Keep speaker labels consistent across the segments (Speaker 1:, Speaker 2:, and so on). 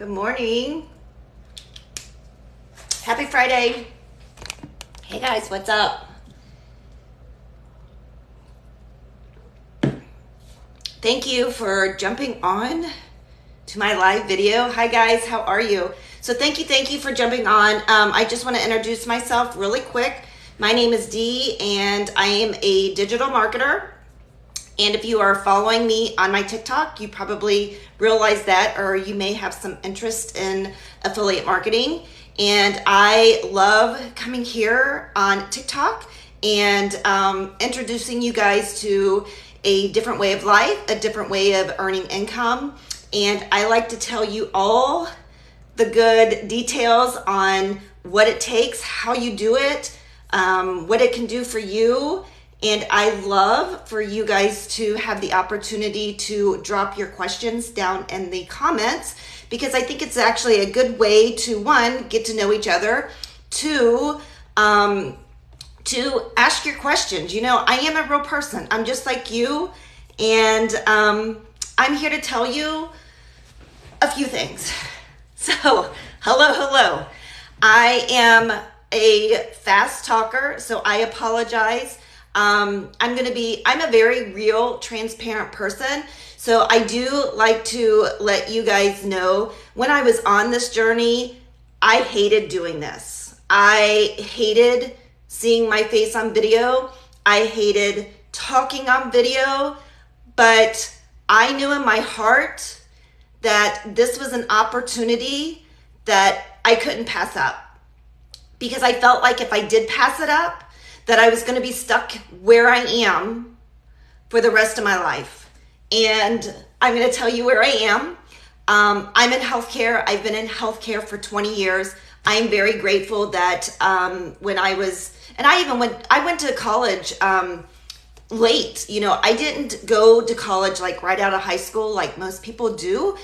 Speaker 1: Good morning. Happy Friday. Hey guys, what's up? Thank you for jumping on to my live video. Hi guys, how are you? So thank you for jumping on. I just want to introduce myself really quick. My name is Dee and I am a digital marketer. And if you are following me on my TikTok, you probably realize that, or you may have some interest in affiliate marketing. And I love coming here on TikTok and introducing you guys to a different way of life, a different way of earning income. And I like to tell you all the good details on what it takes, how you do it, what it can do for you. And I love for you guys to have the opportunity to drop your questions down in the comments, because I think it's actually a good way to, one, get to know each other, two, to ask your questions. You know, I am a real person. I'm just like you. And I'm here to tell you a few things. So, hello. I am a fast talker, so I apologize. I'm a very real, transparent person. So I do like to let you guys know, when I was on this journey, I hated doing this. I hated seeing my face on video. I hated talking on video, but I knew in my heart that this was an opportunity that I couldn't pass up, because I felt like if I did pass it up, that I was going to be stuck where I am for the rest of my life. And I'm going to tell you where I am. I'm in healthcare. I've been in healthcare for 20 years. I am very grateful that I went to college late. You know, I didn't go to college like right out of high school like most people do,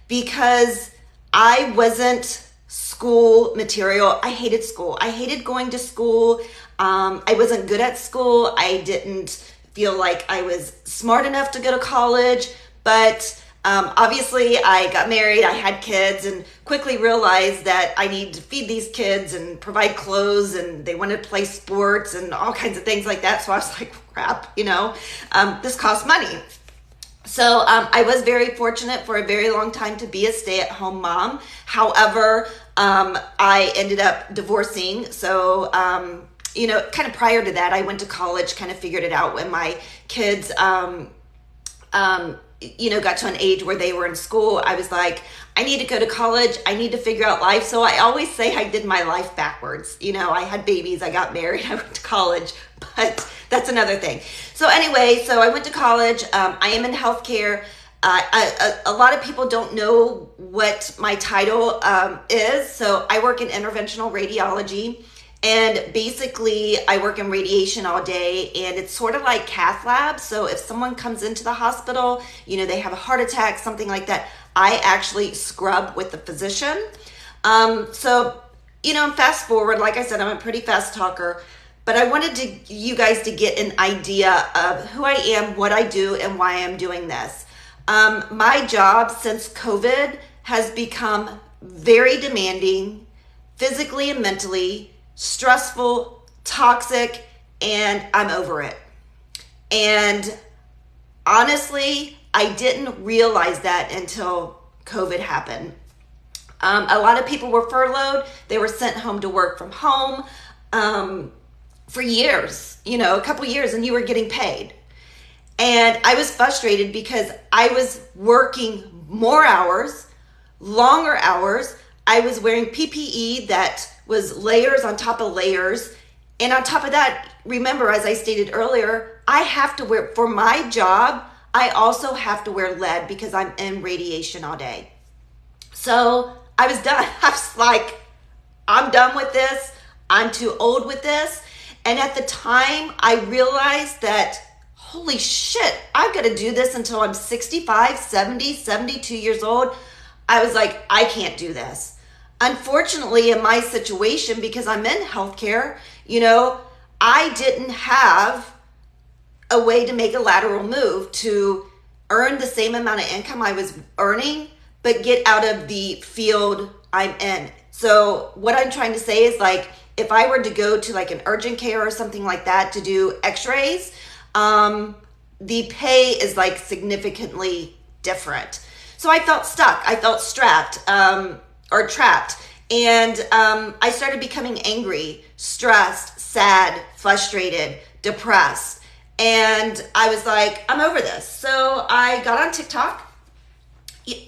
Speaker 1: because I wasn't school material. I hated school. I hated going to school. I wasn't good at school. I didn't feel like I was smart enough to go to college, but obviously I got married, I had kids, and quickly realized that I need to feed these kids and provide clothes, and they wanted to play sports and all kinds of things like that. So I was like, crap, you know, this costs money. So I was very fortunate for a very long time to be a stay-at-home mom. However, I ended up divorcing. So, you know, kind of prior to that, I went to college, kind of figured it out when my kids, you know, got to an age where they were in school. I was like, I need to go to college. I need to figure out life. So I always say I did my life backwards. You know, I had babies, I got married, I went to college, but that's another thing. So anyway, so I went to college. I am in healthcare. A lot of people don't know what my title is. So I work in interventional radiology. And basically, I work in radiation all day, and it's sort of like cath lab. So if someone comes into the hospital, you know, they have a heart attack, something like that, I actually scrub with the physician. So, you know, fast forward, like I said, I'm a pretty fast talker, but I wanted you guys to get an idea of who I am, what I do, and why I'm doing this. My job since COVID has become very demanding, physically and mentally, stressful, toxic, and I'm over it. And honestly, I didn't realize that until COVID happened. A lot of people were furloughed. They were sent home to work from home for years, you know, a couple years, and you were getting paid. And I was frustrated because I was working more hours, longer hours. I was wearing PPE that was layers on top of layers. And on top of that, remember, as I stated earlier, I have to wear, for my job, I also have to wear lead because I'm in radiation all day. So I was done. I was like, I'm done with this. I'm too old with this. And at the time, I realized that, holy shit, I've got to do this until I'm 65, 70, 72 years old. I was like, I can't do this. Unfortunately, in my situation, because I'm in healthcare, you know, I didn't have a way to make a lateral move to earn the same amount of income I was earning, but get out of the field I'm in. So what I'm trying to say is, like, if I were to go to like an urgent care or something like that to do x-rays, the pay is like significantly different. So I felt stuck. I felt strapped or trapped. And I started becoming angry, stressed, sad, frustrated, depressed. And I was like, I'm over this. So I got on TikTok.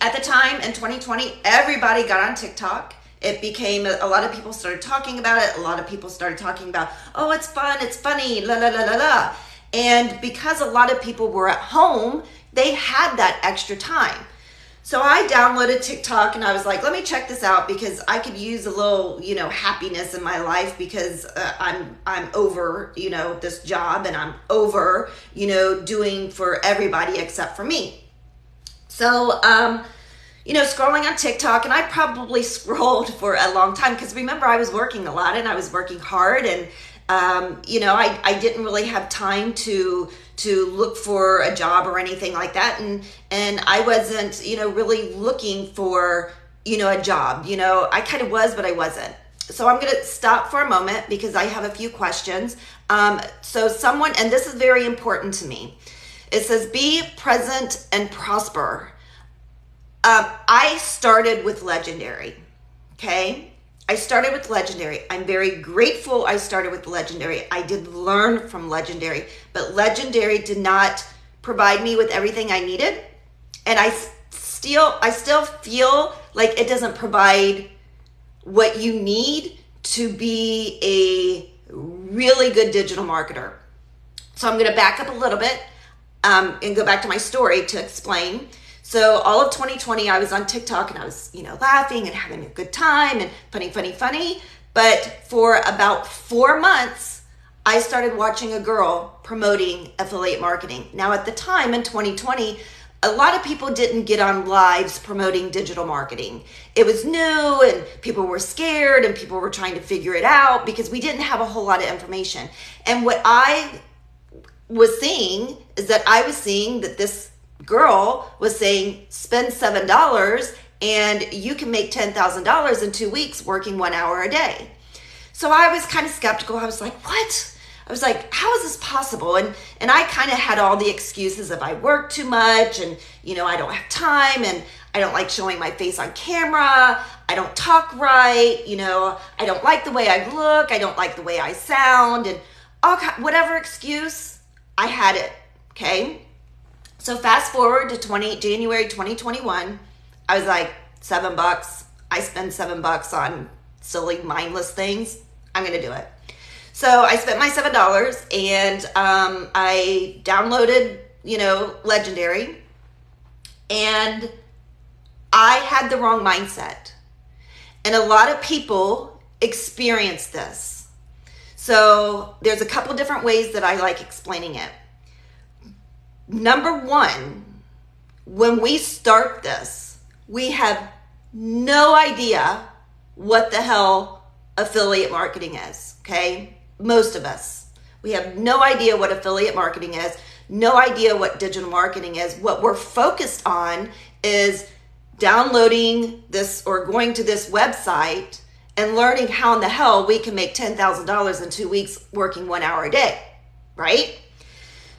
Speaker 1: At the time in 2020, everybody got on TikTok. It became, a lot of people started talking about it. A lot of people started talking about, oh, it's fun, it's funny, la, la, la, la, la. And because a lot of people were at home, they had that extra time. So I downloaded TikTok and I was like, let me check this out because I could use a little, happiness in my life because I'm over, this job, and I'm over, doing for everybody except for me. So, scrolling on TikTok, and I probably scrolled for a long time because remember, I was working a lot and I was working hard, and I didn't really have time to look for a job or anything like that, and I wasn't really looking for a job. I kind of was, but I wasn't. So I'm going to stop for a moment because I have a few questions. So someone, and this is very important to me, it says be present and prosper. I started with Legendary, okay? I started with Legendary. I'm very grateful I started with Legendary. I did learn from Legendary, but Legendary did not provide me with everything I needed. And I still feel like it doesn't provide what you need to be a really good digital marketer. So I'm going to back up a little bit and go back to my story to explain. So all of 2020, I was on TikTok and I was, laughing and having a good time and funny. But for about 4 months, I started watching a girl promoting affiliate marketing. Now at the time in 2020, a lot of people didn't get on lives promoting digital marketing. It was new and people were scared and people were trying to figure it out because we didn't have a whole lot of information. And what I was seeing is that this girl was saying spend $7 and you can make $10,000 in 2 weeks working 1 hour a day. So I was kind of skeptical. I was like, what? I was like, how is this possible? And I kind of had all the excuses of I work too much and, I don't have time and I don't like showing my face on camera. I don't talk right. I don't like the way I look. I don't like the way I sound, and whatever excuse, I had it. Okay. So fast forward to January 2021, I was like, $7. I spend $7 on silly, mindless things. I'm going to do it. So I spent my $7 and I downloaded, Legendary, and I had the wrong mindset. And a lot of people experience this. So there's a couple different ways that I like explaining it. Number one, when we start this, we have no idea what the hell affiliate marketing is, okay? Most of us. We have no idea what affiliate marketing is, no idea what digital marketing is. What we're focused on is downloading this or going to this website and learning how in the hell we can make $10,000 in 2 weeks working 1 hour a day, right?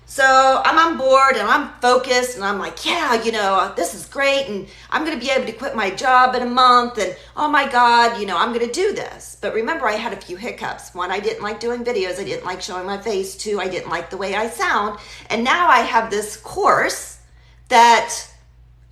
Speaker 1: So I'm on board and I'm focused and I'm like, yeah, this is great. And I'm going to be able to quit my job in a month. And oh my God, I'm going to do this. But remember, I had a few hiccups. One, I didn't like doing videos. I didn't like showing my face. Two, I didn't like the way I sound. And now I have this course that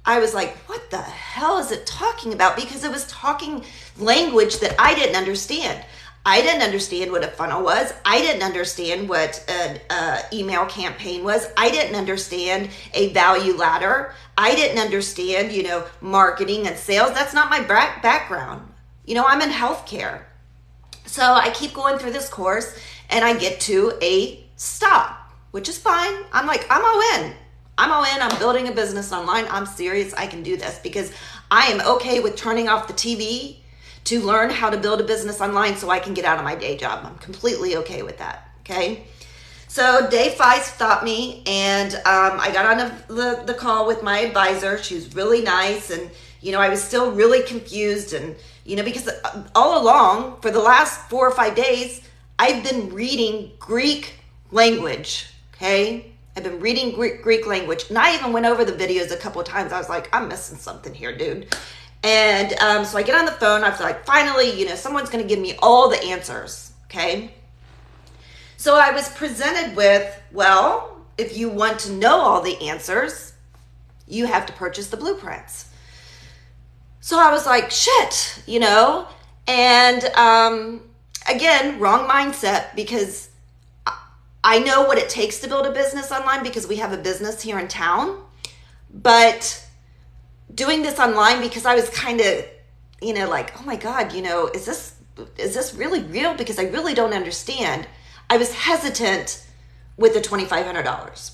Speaker 1: I was like, what the hell is it talking about? Because it was talking language that I didn't understand. I didn't understand what a funnel was. I didn't understand what an email campaign was. I didn't understand a value ladder. I didn't understand, marketing and sales. That's not my background. I'm in healthcare. So I keep going through this course and I get to a stop, which is fine. I'm like, I'm all in. I'm building a business online. I'm serious. I can do this because I am okay with turning off the TV to learn how to build a business online so I can get out of my day job. I'm completely okay with that, okay? So day 5 stopped me and I got on the call with my advisor. She was really nice and, I was still really confused. And, because all along for the last 4 or 5 days, I've been reading Greek language. Okay. I've been reading Greek language. And I even went over the videos a couple of times. I was like, I'm missing something here, dude. And so I get on the phone. I was like, finally, someone's going to give me all the answers. Okay. So I was presented with, well, if you want to know all the answers, you have to purchase the blueprints. So I was like, shit, and again, wrong mindset, because I know what it takes to build a business online because we have a business here in town. But doing this online, because I was kind of, like, oh my God, is this really real? Because I really don't understand. I was hesitant with the $2,500.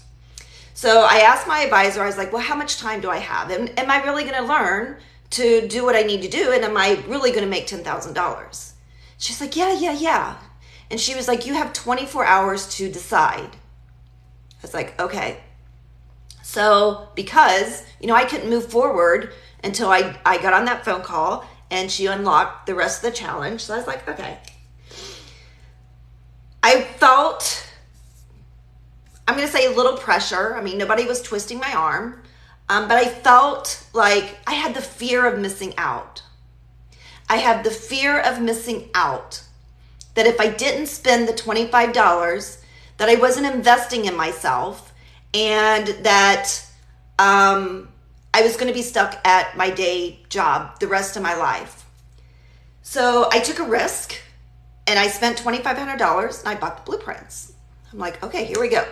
Speaker 1: So I asked my advisor, I was like, well, how much time do I have? And am I really going to learn to do what I need to do? And am I really going to make $10,000? She's like, yeah. And she was like, you have 24 hours to decide. I was like, okay. So because, I couldn't move forward until I got on that phone call and she unlocked the rest of the challenge. So I was like, okay. I felt, I'm going to say, a little pressure. I mean, nobody was twisting my arm, but I felt like I had the fear of missing out. I had the fear of missing out, that if I didn't spend the $25, that I wasn't investing in myself, and that I was going to be stuck at my day job the rest of my life. So I took a risk and I spent $2,500 and I bought the blueprints. I'm like, okay, here we go.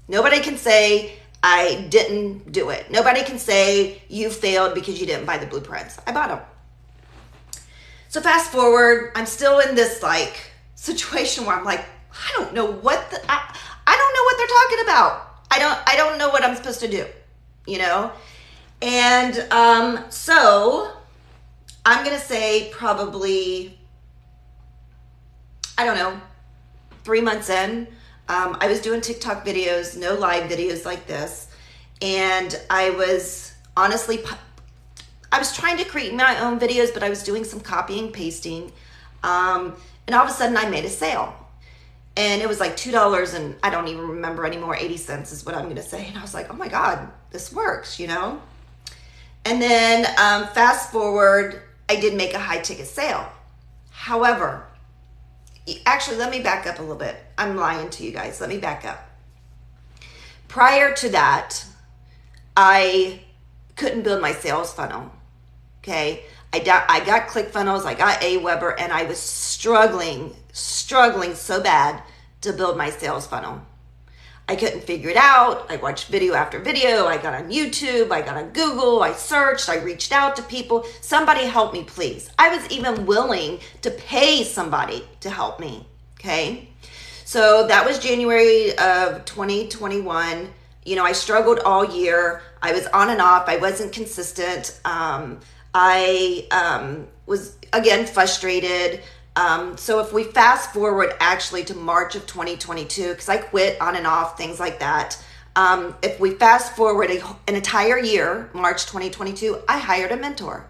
Speaker 1: Nobody can say I didn't do it. Nobody can say you failed because you didn't buy the blueprints. I bought them. So fast forward, I'm still in this situation where I'm like, I don't know what I don't know what they're talking about. I don't know what I'm supposed to do, And so I'm gonna say probably, I don't know, 3 months in, I was doing TikTok videos, no live videos like this, and I was honestly, I was trying to create my own videos, but I was doing some copying, pasting, and all of a sudden I made a sale. And it was like $2 and I don't even remember anymore, 80 cents is what I'm going to say. And I was like, oh my God, this works, And then fast forward, I did make a high ticket sale. However, actually, let me back up a little bit. I'm lying to you guys. Let me back up. Prior to that, I couldn't build my sales funnel. Okay. I got ClickFunnels, I got Aweber, and I was struggling so bad to build my sales funnel. I couldn't figure it out. I watched video after video. I got on YouTube. I got on Google. I searched. I reached out to people. Somebody help me, please. I was even willing to pay somebody to help me. Okay. So that was January of 2021. I struggled all year. I was on and off. I wasn't consistent. I was, again, frustrated. So if we fast forward actually to March of 2022, because I quit on and off, things like that. If we fast forward an entire year, March 2022, I hired a mentor.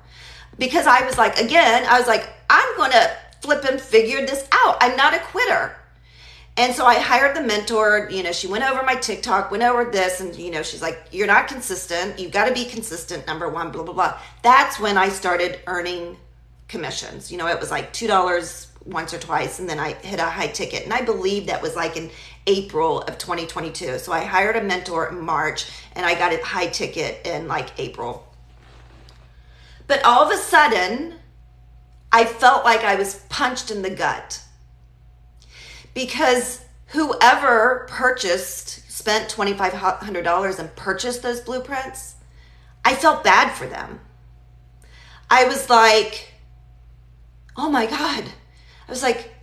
Speaker 1: Because I was like, I'm going to flip and figure this out. I'm not a quitter. And so I hired the mentor. She went over my TikTok, went over this, and, she's like, you're not consistent. You've got to be consistent, number one, blah, blah, blah. That's when I started earning commissions. It was like $2 once or twice, and then I hit a high ticket. And I believe that was like in April of 2022. So I hired a mentor in March, and I got a high ticket in like April. But all of a sudden, I felt like I was punched in the gut. Because whoever spent $2,500 and purchased those blueprints, I felt bad for them. I was like, oh my God. I was like,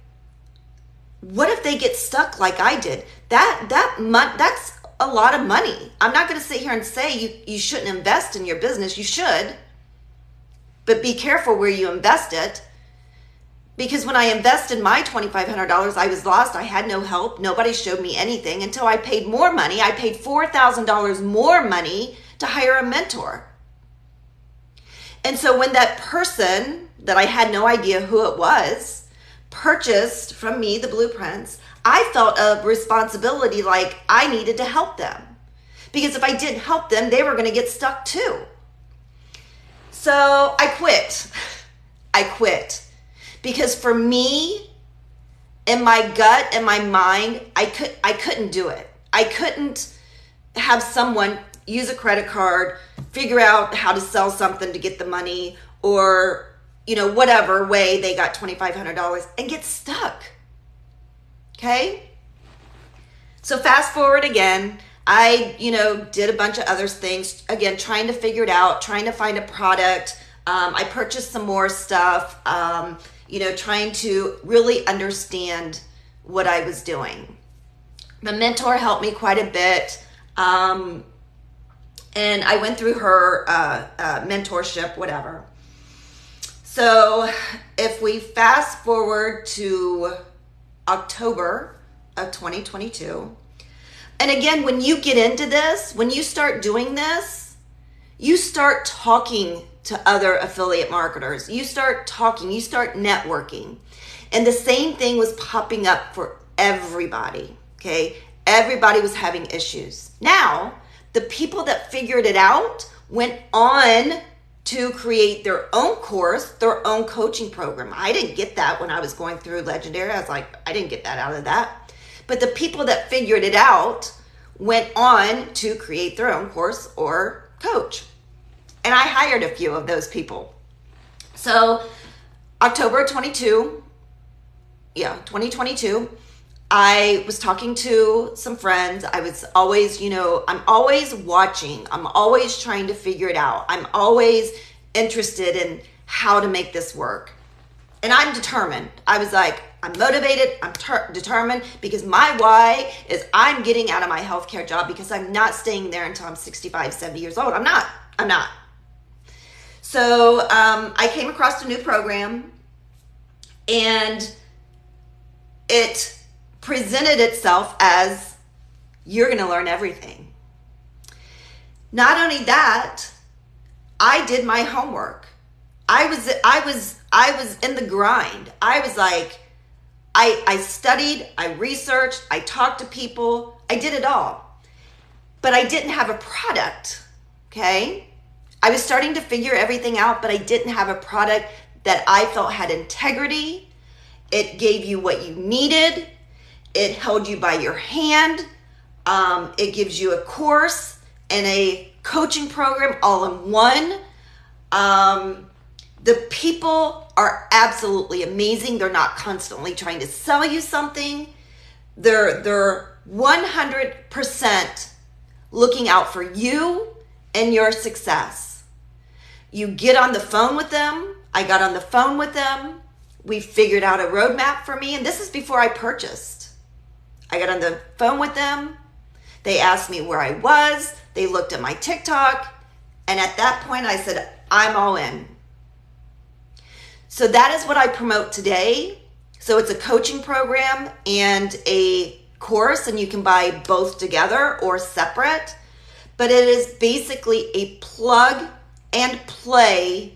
Speaker 1: what if they get stuck like I did? That's a lot of money. I'm not going to sit here and say you shouldn't invest in your business. You should, but be careful where you invest it. Because when I invested my $2,500, I was lost. I had no help. Nobody showed me anything until I paid more money. I paid $4,000 more money to hire a mentor. And so when that person that I had no idea who it was purchased from me the blueprints, I felt a responsibility like I needed to help them. Because if I didn't help them, they were going to get stuck too. So I quit. I quit. Because for me, in my gut and my mind, I couldn't do it. I couldn't have someone use a credit card, figure out how to sell something to get the money, or, whatever way they got $2,500 and get stuck. Okay? So fast forward again, I, did a bunch of other things, again, trying to figure it out, trying to find a product. I purchased some more stuff, trying to really understand what I was doing. My mentor helped me quite a bit. And I went through her mentorship, whatever. So if we fast forward to October of 2022, and again, when you get into this, when you start doing this, you start talking to other affiliate marketers. You start talking, you start networking. And the same thing was popping up for everybody, okay? Everybody was having issues. Now, the people that figured it out went on to create their own course, their own coaching program. I didn't get that when I was going through Legendary. I was like, I didn't get that out of that. But the people that figured it out went on to create their own course or coach. And I hired a few of those people. So October 2022, I was talking to some friends. I was always, I'm always watching. I'm always trying to figure it out. I'm always interested in how to make this work. And I'm determined. I was like, I'm motivated. I'm determined because my why is I'm getting out of my healthcare job because I'm not staying there until I'm 65, 70 years old. I'm not. So I came across a new program and it presented itself as you're going to learn everything. Not only that, I did my homework. I was in the grind. I was like, I studied, I researched, I talked to people, I did it all. But I didn't have a product, okay? I was starting to figure everything out, but I didn't have a product that I felt had integrity. It gave you what you needed. It held you by your hand. It gives you a course and a coaching program all in one. The people are absolutely amazing. They're not constantly trying to sell you something. They're 100% looking out for you and your success. You get on the phone with them. I got on the phone with them. We figured out a roadmap for me, and this is before I purchased. I got on the phone with them. They asked me where I was. They looked at my TikTok, and at that point I said, I'm all in. So that is what I promote today. So it's a coaching program and a course, and you can buy both together or separate, but it is basically a plug and play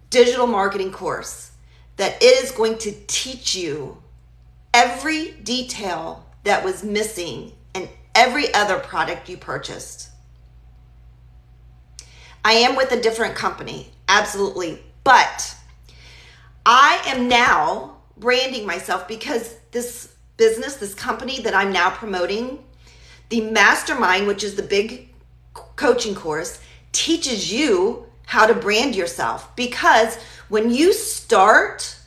Speaker 1: digital marketing course that it is going to teach you every detail that was missing in every other product you purchased. I am with a different company, absolutely, but I am now branding myself because this business, this company that I'm now promoting, the Mastermind, which is the big coaching course, teaches you how to brand yourself. Because when you start,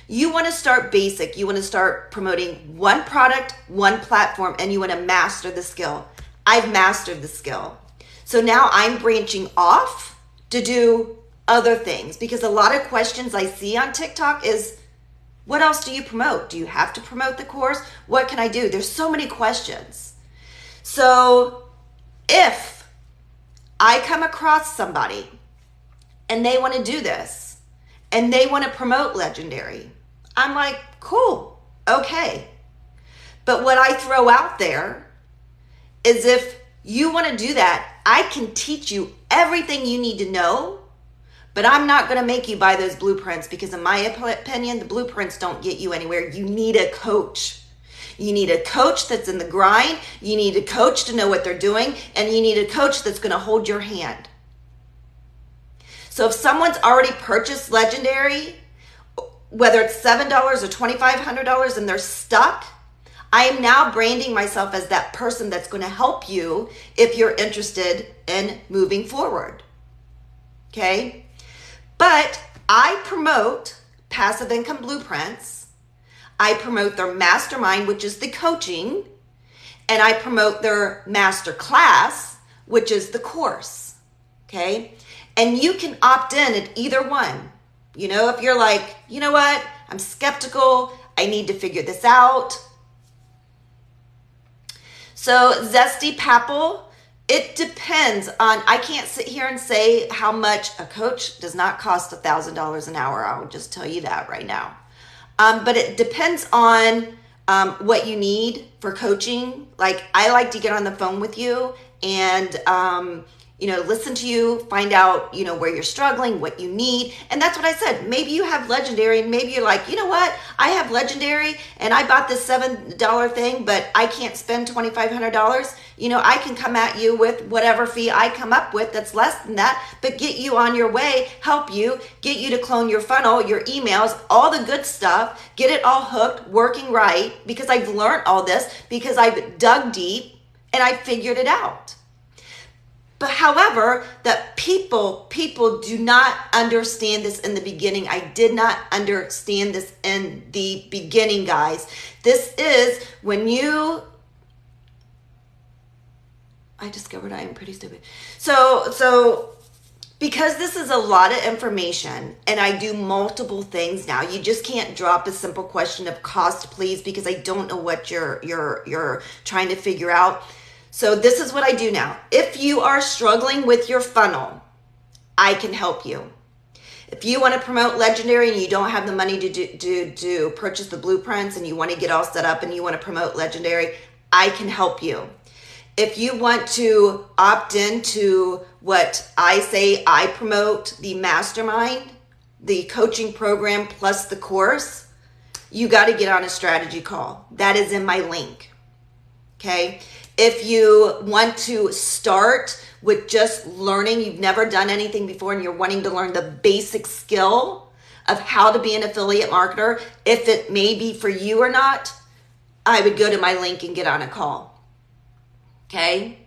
Speaker 1: you want to start basic. You want to start promoting one product, one platform, and you want to master the skill. I've mastered the skill. So now I'm branching off to do other things, because a lot of questions I see on TikTok is, what else do you promote? Do you have to promote the course? What can I do? There's so many questions. So if I come across somebody and they want to do this and they want to promote Legendary, I'm like, cool, okay. But what I throw out there is, if you want to do that, I can teach you everything you need to know, but I'm not going to make you buy those blueprints because in my opinion, the blueprints don't get you anywhere. You need a coach. You need a coach that's in the grind. You need a coach to know what they're doing. And you need a coach that's going to hold your hand. So if someone's already purchased Legendary, whether it's $7 or $2,500 and they're stuck, I am now branding myself as that person that's going to help you if you're interested in moving forward. Okay? But I promote Passive Income Blueprints. I promote their mastermind, which is the coaching. And I promote their master class, which is the course. Okay? And you can opt in at either one. You know, if you're like, you know what? I'm skeptical. I need to figure this out. So Zesty Papple, it depends on, I can't sit here and say how much. A coach does not cost $1,000 an hour. I will just tell you that right now. But it depends on what you need for coaching. Like, I like to get on the phone with you and, listen to you, find out, where you're struggling, what you need. And that's what I said. Maybe you have Legendary and maybe you're like, you know what? I have Legendary and I bought this $7 thing, but I can't spend $2,500. I can come at you with whatever fee I come up with that's less than that, but get you on your way, help you, get you to clone your funnel, your emails, all the good stuff, get it all hooked, working right, because I've learned all this, because I've dug deep and I figured it out. But however, that people do not understand this in the beginning. I did not understand this in the beginning, guys. This is when I discovered I am pretty stupid. So because this is a lot of information and I do multiple things now, you just can't drop a simple question of cost, please, because I don't know what you're trying to figure out. So this is what I do now. If you are struggling with your funnel, I can help you. If you want to promote Legendary and you don't have the money to purchase the blueprints and you want to get all set up and you want to promote Legendary, I can help you. If you want to opt into what I say, I promote the mastermind, the coaching program plus the course, you got to get on a strategy call. That is in my link. Okay? If you want to start with just learning, you've never done anything before and you're wanting to learn the basic skill of how to be an affiliate marketer, if it may be for you or not, I would go to my link and get on a call. Okay?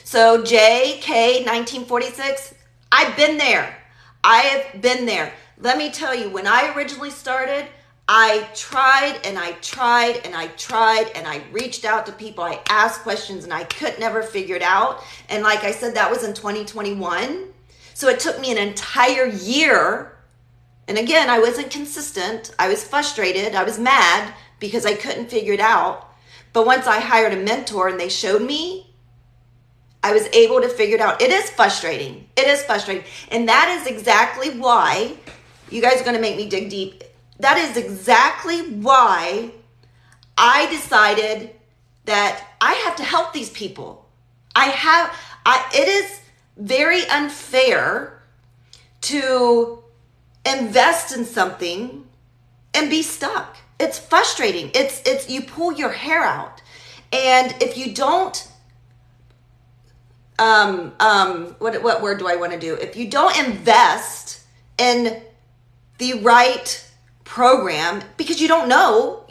Speaker 1: So JK1946, I've been there. I have been there. Let me tell you, when I originally started, I tried and I tried and I tried and I reached out to people. I asked questions and I could never figure it out. And like I said, that was in 2021. So it took me an entire year. And again, I wasn't consistent. I was frustrated. I was mad because I couldn't figure it out. But once I hired a mentor and they showed me, I was able to figure it out. It is frustrating. It is frustrating. And that is exactly why, you guys are going to make me dig deep. That is exactly why I decided that I have to help these people. It is very unfair to invest in something and be stuck. It's frustrating. It's you pull your hair out. And if you don't what word do I want to do? If you don't invest in the right program, because you don't know,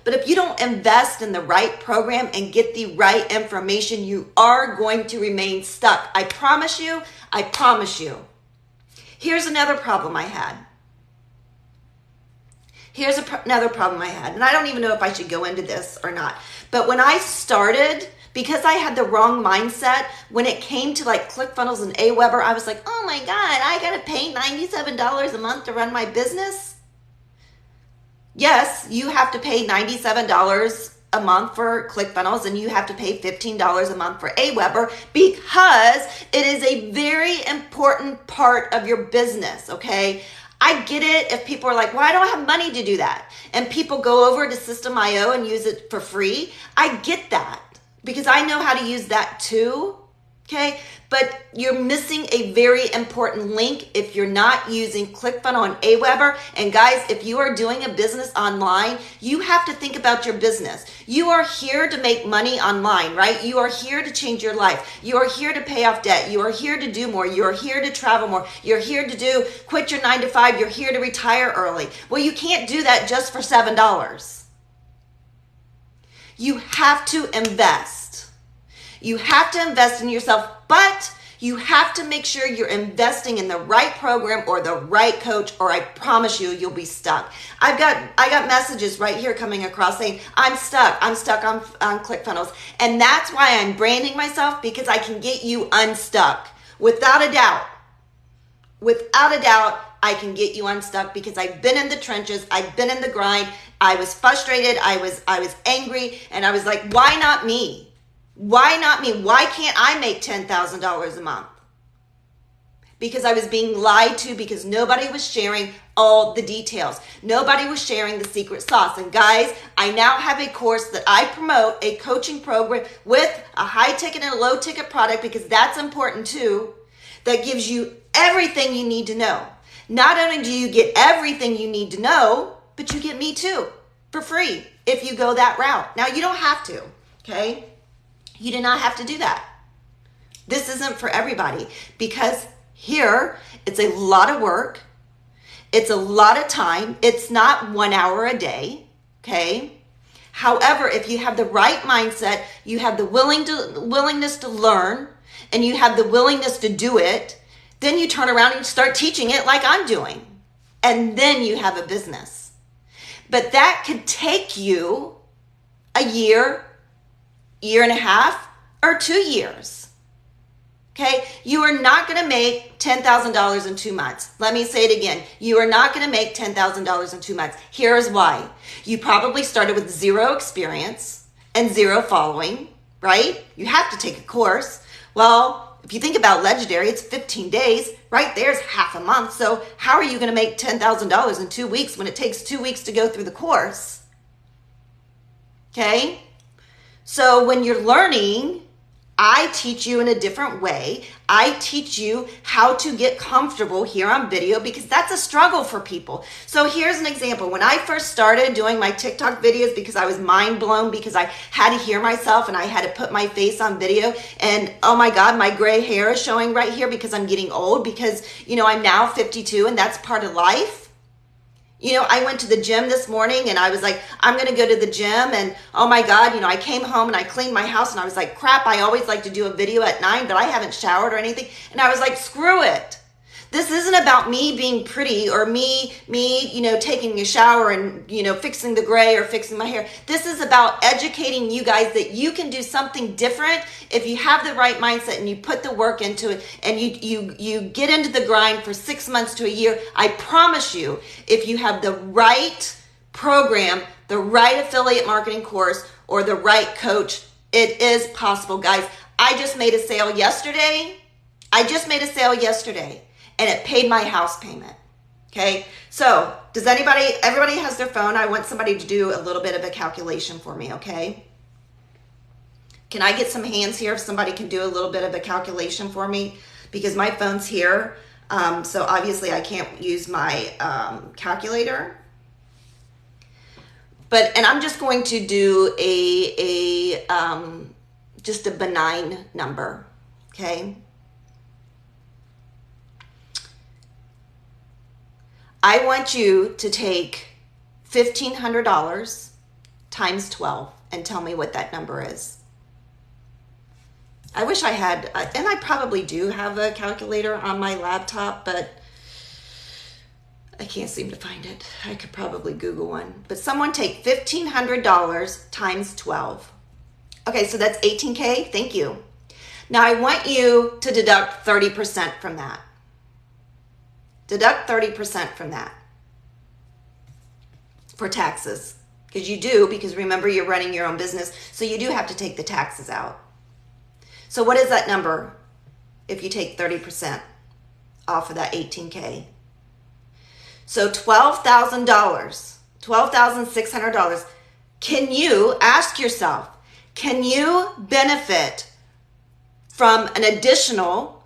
Speaker 1: but if you don't invest in the right program and get the right information, you are going to remain stuck. I promise you. Here's another problem I had. Another problem I had, and I don't even know if I should go into this or not, but when I started, because I had the wrong mindset, when it came to like ClickFunnels and Aweber, I was like, oh my God, I gotta pay $97 a month to run my business. Yes, you have to pay $97 a month for ClickFunnels and you have to pay $15 a month for Aweber because it is a very important part of your business, okay? I get it if people are like, well, I don't have money to do that. And people go over to System.io and use it for free. I get that because I know how to use that too. Okay, but you're missing a very important link if you're not using ClickFunnels and Aweber. And guys, if you are doing a business online, you have to think about your business. You are here to make money online, right? You are here to change your life. You are here to pay off debt. You are here to do more. You are here to travel more. You're here to quit your 9 to 5. You're here to retire early. Well, you can't do that just for $7. You have to invest. You have to invest in yourself, but you have to make sure you're investing in the right program or the right coach, or I promise you, you'll be stuck. I got messages right here coming across saying, I'm stuck on ClickFunnels. And that's why I'm branding myself, because I can get you unstuck. Without a doubt, I can get you unstuck, because I've been in the trenches. I've been in the grind. I was frustrated. I was angry, and I was like, why not me? Why not me? Why can't I make $10,000 a month? Because I was being lied to, because nobody was sharing all the details. Nobody was sharing the secret sauce. And guys, I now have a course that I promote, a coaching program with a high ticket and a low ticket product, because that's important too, that gives you everything you need to know. Not only do you get everything you need to know, but you get me too for free if you go that route. Now, you don't have to, okay? You do not have to do that. This isn't for everybody, because here it's a lot of work. It's a lot of time. It's not 1 hour a day. Okay. However, if you have the right mindset, you have the willingness to learn, and you have the willingness to do it, then you turn around and start teaching it like I'm doing. And then you have a business. But that could take you a year and a half, or 2 years. Okay? You are not going to make $10,000 in 2 months. Let me say it again. You are not going to make $10,000 in 2 months. Here's why. You probably started with 0 experience and 0 following, right? You have to take a course. Well, if you think about Legendary, it's 15 days. Right there's half a month. So how are you going to make $10,000 in 2 weeks when it takes 2 weeks to go through the course? Okay? So when you're learning, I teach you in a different way. I teach you how to get comfortable here on video, because that's a struggle for people. So here's an example. When I first started doing my TikTok videos, because I was mind blown, because I had to hear myself and I had to put my face on video, and oh my God, my gray hair is showing right here because I'm getting old, because, I'm now 52, and that's part of life. I went to the gym this morning, and I was like, I'm going to go to the gym, and oh my God, I came home and I cleaned my house, and I was like, crap, I always like to do a video at 9, but I haven't showered or anything. And I was like, screw it. This isn't about me being pretty, or me, taking a shower and, fixing the gray or fixing my hair. This is about educating you guys that you can do something different if you have the right mindset and you put the work into it, and you get into the grind for 6 months to a year. I promise you, if you have the right program, the right affiliate marketing course, or the right coach, it is possible, guys. I just made a sale yesterday. And it paid my house payment. Okay. So everybody has their phone. I want somebody to do a little bit of a calculation for me. Okay. Can I get some hands here if somebody can do a little bit of a calculation for me? Because my phone's here. So obviously I can't use my calculator. And I'm just going to do just a benign number. Okay. I want you to take $1,500 times 12 and tell me what that number is. I wish I had, and I probably do have a calculator on my laptop, but I can't seem to find it. I could probably Google one. But someone take $1,500 times 12. Okay, so that's 18K. Thank you. Now I want you to deduct 30% from that. Deduct 30% from that for taxes, because remember, you're running your own business, so you do have to take the taxes out. So what is that number if you take 30% off of that 18K? So $12,000, $12,600. Can you ask yourself, can you benefit from an additional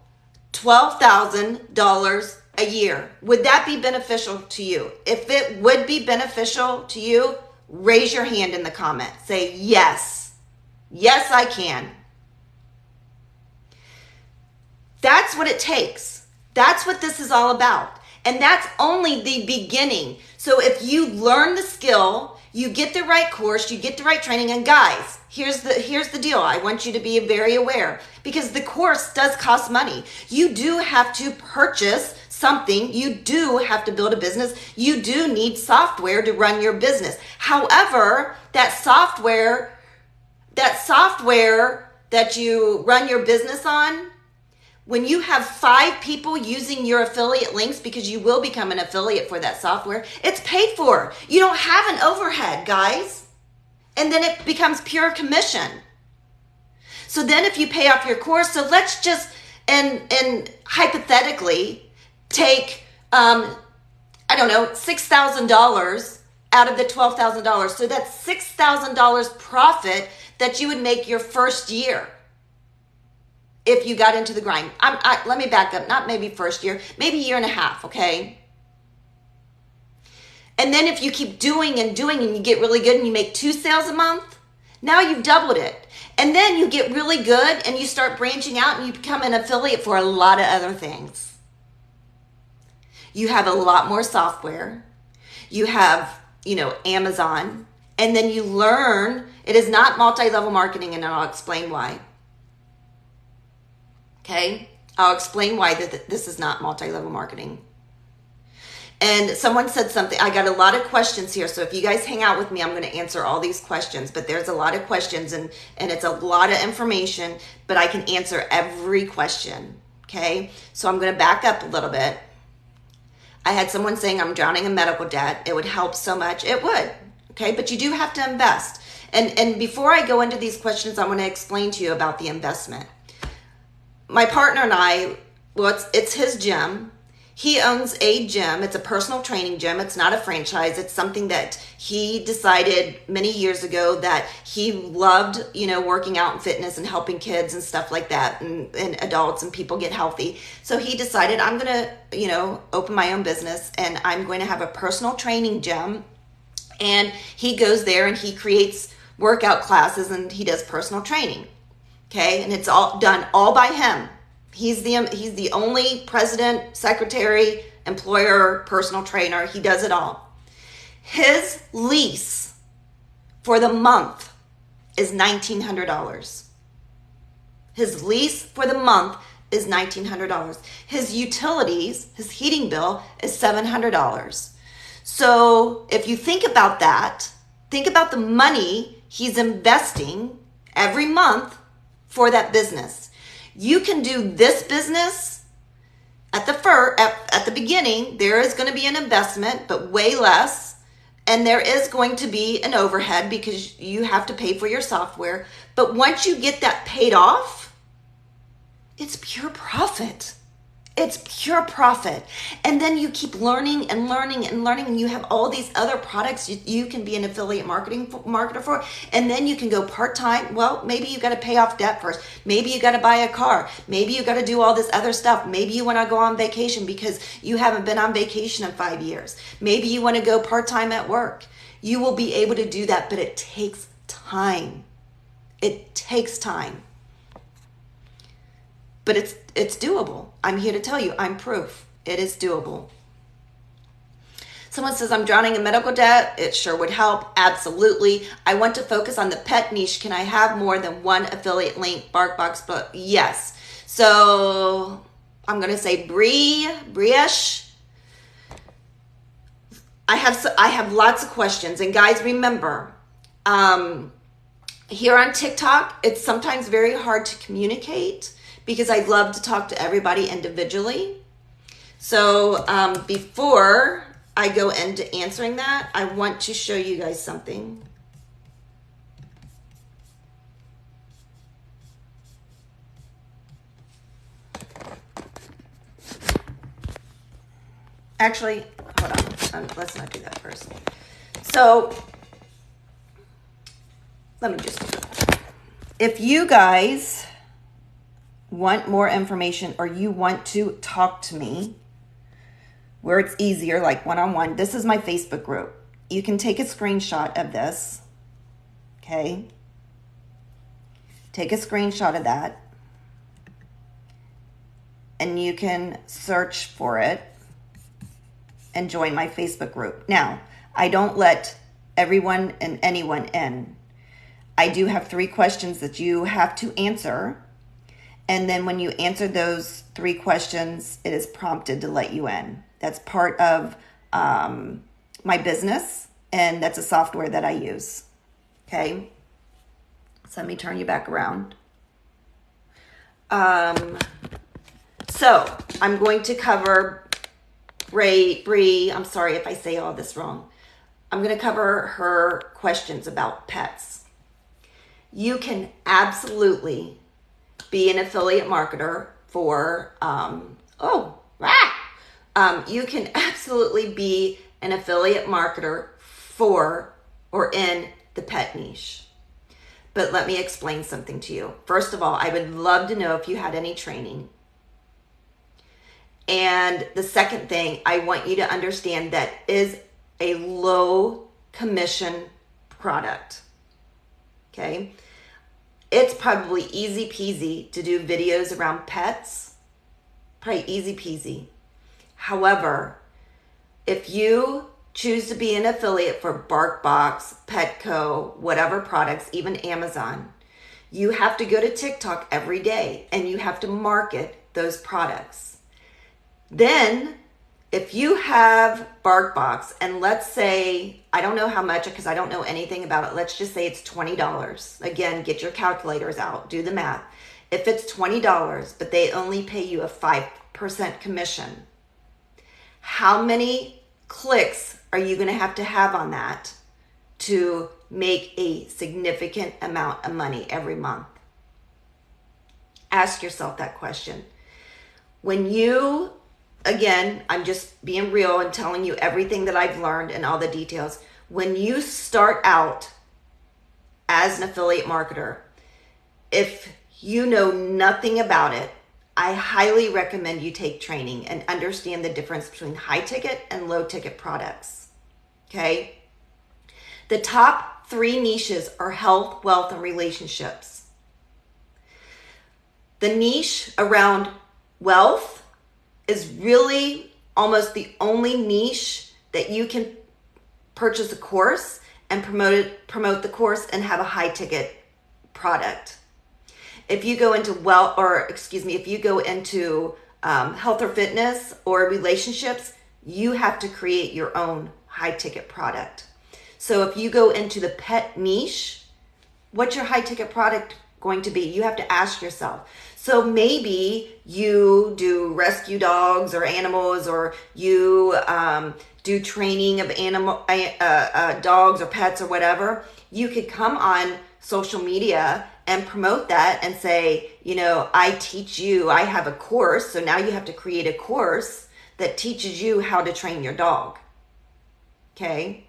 Speaker 1: $12,000 a year. Would that be beneficial to you? If it would be beneficial to you, raise your hand in the comment. Say yes. Yes, I can. That's what it takes. That's what this is all about. And that's only the beginning. So if you learn the skill, you get the right course, you get the right training. And guys, here's the deal. I want you to be very aware, because the course does cost money. You do have to purchase something. You do have to build a business. You do need software to run your business. However, that software that you run your business on, when you have 5 people using your affiliate links, because you will become an affiliate for that software, it's paid for. You don't have an overhead, guys. And then it becomes pure commission. So then if you pay off your course, so let's just, and hypothetically, take, I don't know, $6,000 out of the $12,000. So that's $6,000 profit that you would make your first year. If you got into the grind. Let me back up, not maybe first year, maybe year and a half, okay? And then if you keep doing and you get really good and you make 2 sales a month, now you've doubled it. And then you get really good and you start branching out and you become an affiliate for a lot of other things. You have a lot more software. You have, Amazon. And then you learn, it is not multi-level marketing, and I'll explain why. Okay, I'll explain why this is not multi-level marketing. And someone said something, I got a lot of questions here. So if you guys hang out with me, I'm going to answer all these questions, but there's a lot of questions and it's a lot of information, but I can answer every question. Okay, so I'm going to back up a little bit. I had someone saying I'm drowning in medical debt. It would help so much. It would. Okay, but you do have to invest. And before I go into these questions, I'm going to explain to you about the investment. My partner and I, well, it's his gym. He owns a gym. It's a personal training gym. It's not a franchise. It's something that he decided many years ago that he loved, working out and fitness and helping kids and stuff like that, and adults and people get healthy. So he decided, I'm going to, open my own business, and I'm going to have a personal training gym. And he goes there and he creates workout classes and he does personal training. Okay, and it's all done all by him. He's the only president, secretary, employer, personal trainer. He does it all. His lease for the month is $1,900. His lease for the month is $1,900. His utilities, his heating bill is $700. So if you think about that, think about the money he's investing every month for that business. You can do this business at the beginning. There is going to be an investment, but way less. And there is going to be an overhead because you have to pay for your software. But once you get that paid off, it's pure profit. It's pure profit. And then you keep learning and learning and learning, and you have all these other products you can be an affiliate marketer for. And then you can go part-time. Well, maybe you got to pay off debt first. Maybe you got to buy a car. Maybe you got to do all this other stuff. Maybe you want to go on vacation because you haven't been on vacation in 5 years. Maybe you want to go part-time at work. You will be able to do that, but it takes time. It takes time. But it's doable. I'm here to tell you, I'm proof. It is doable. Someone says, I'm drowning in medical debt. It sure would help. Absolutely. I want to focus on the pet niche. Can I have more than one affiliate link? BarkBox. Yes. So I'm going to say Briesh. I have lots of questions. And guys, remember, here on TikTok, it's sometimes very hard to communicate because I love to talk to everybody individually. So before I go into answering that, I want to show you guys something. Actually, hold on. Let's not do that first. So let me just, if you guys want more information or you want to talk to me where it's easier, like one-on-one, this is my Facebook group. You can take a screenshot of this, okay? Take a screenshot of that and you can search for it and join my Facebook group. Now, I don't let everyone and anyone in. I do have 3 questions that you have to answer. And then when you answer those 3 questions, it is prompted to let you in. That's part of my business, and that's a software that I use. Okay? So let me turn you back around. So I'm going to cover Bree. I'm sorry if I say all this wrong. I'm going to cover her questions about pets. You can absolutely be an affiliate marketer for, you can absolutely be an affiliate marketer for or in the pet niche. But let me explain something to you. First of all, I would love to know if you had any training. And the second thing, I want you to understand that is a low commission product. Okay? It's probably easy peasy to do videos around pets. Probably easy peasy. However, if you choose to be an affiliate for BarkBox, Petco, whatever products, even Amazon, you have to go to TikTok every day and you have to market those products. Then, if you have BarkBox, and let's say, I don't know how much because I don't know anything about it. Let's just say it's $20. Again, get your calculators out, do the math. If it's $20, but they only pay you a 5% commission, how many clicks are you going to have on that to make a significant amount of money every month? Ask yourself that question. When you, again, I'm just being real and telling you everything that I've learned and all the details. When you start out as an affiliate marketer, if you know nothing about it, I highly recommend you take training and understand the difference between high ticket and low ticket products. Okay? The top 3 niches are health, wealth, and relationships. The niche around wealth is really almost the only niche that you can purchase a course and promote the course and have a high ticket product. If you go into health or fitness or relationships, you have to create your own high ticket product. So if you go into the pet niche, what's your high ticket product going to be? You have to ask yourself. So maybe you do rescue dogs or animals, or you do training of dogs or pets or whatever. You could come on social media and promote that and say, I teach you, I have a course. So now you have to create a course that teaches you how to train your dog. Okay?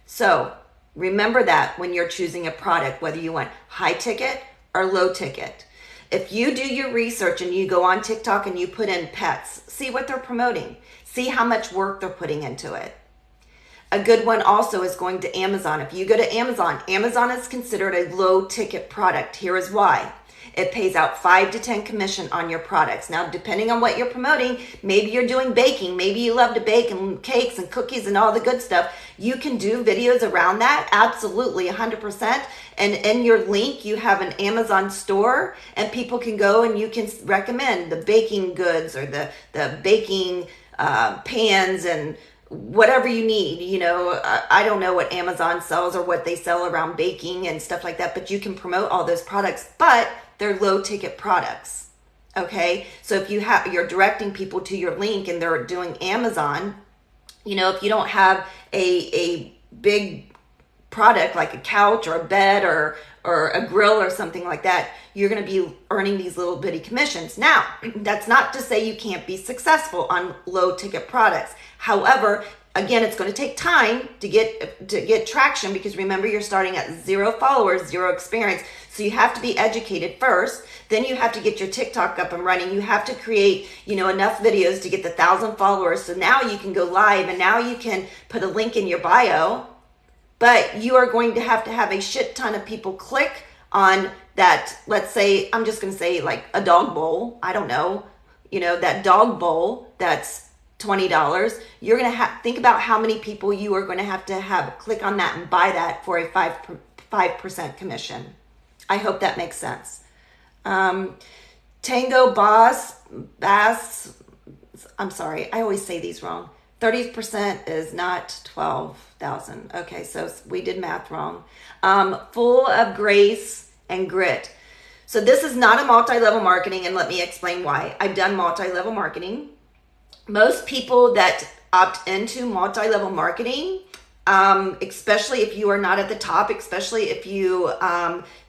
Speaker 1: So remember that when you're choosing a product, whether you want high ticket or low ticket. If you do your research and you go on TikTok and you put in pets, see what they're promoting. See how much work they're putting into it. A good one also is going to Amazon. If you go to Amazon, Amazon is considered a low ticket product. Here is why. It pays out 5 to 10 commission on your products. Now, depending on what you're promoting, maybe you're doing baking. Maybe you love to bake and cakes and cookies and all the good stuff. You can do videos around that. Absolutely, 100%. And in your link, you have an Amazon store and people can go and you can recommend the baking goods or the baking pans and whatever you need. I don't know what Amazon sells or what they sell around baking and stuff like that, but you can promote all those products, but they're low ticket products. Okay. So if you're directing people to your link and they're doing Amazon, if you don't have a big product like a couch or a bed or a grill or something like that, you're going to be earning these little bitty commissions. Now, that's not to say you can't be successful on low ticket products. However, again, it's going to take time to get traction, because remember, you're starting at 0 followers, 0 experience. So you have to be educated first. Then you have to get your TikTok up and running. You have to create, enough videos to get the 1,000 followers. So now you can go live, and now you can put a link in your bio. But you are going to have a shit ton of people click on that. Let's say, I'm just going to say like a dog bowl. I don't know, that dog bowl that's $20. You're going to think about how many people you are going to have click on that and buy that for a 5% commission. I hope that makes sense. Tango Bass, I'm sorry, I always say these wrong. 30% is not 12,000. Okay, so we did math wrong. Full of grace and grit. So this is not a multi-level marketing, and let me explain why. I've done multi-level marketing. Most people that opt into multi-level marketing, especially if you are not at the top, especially if you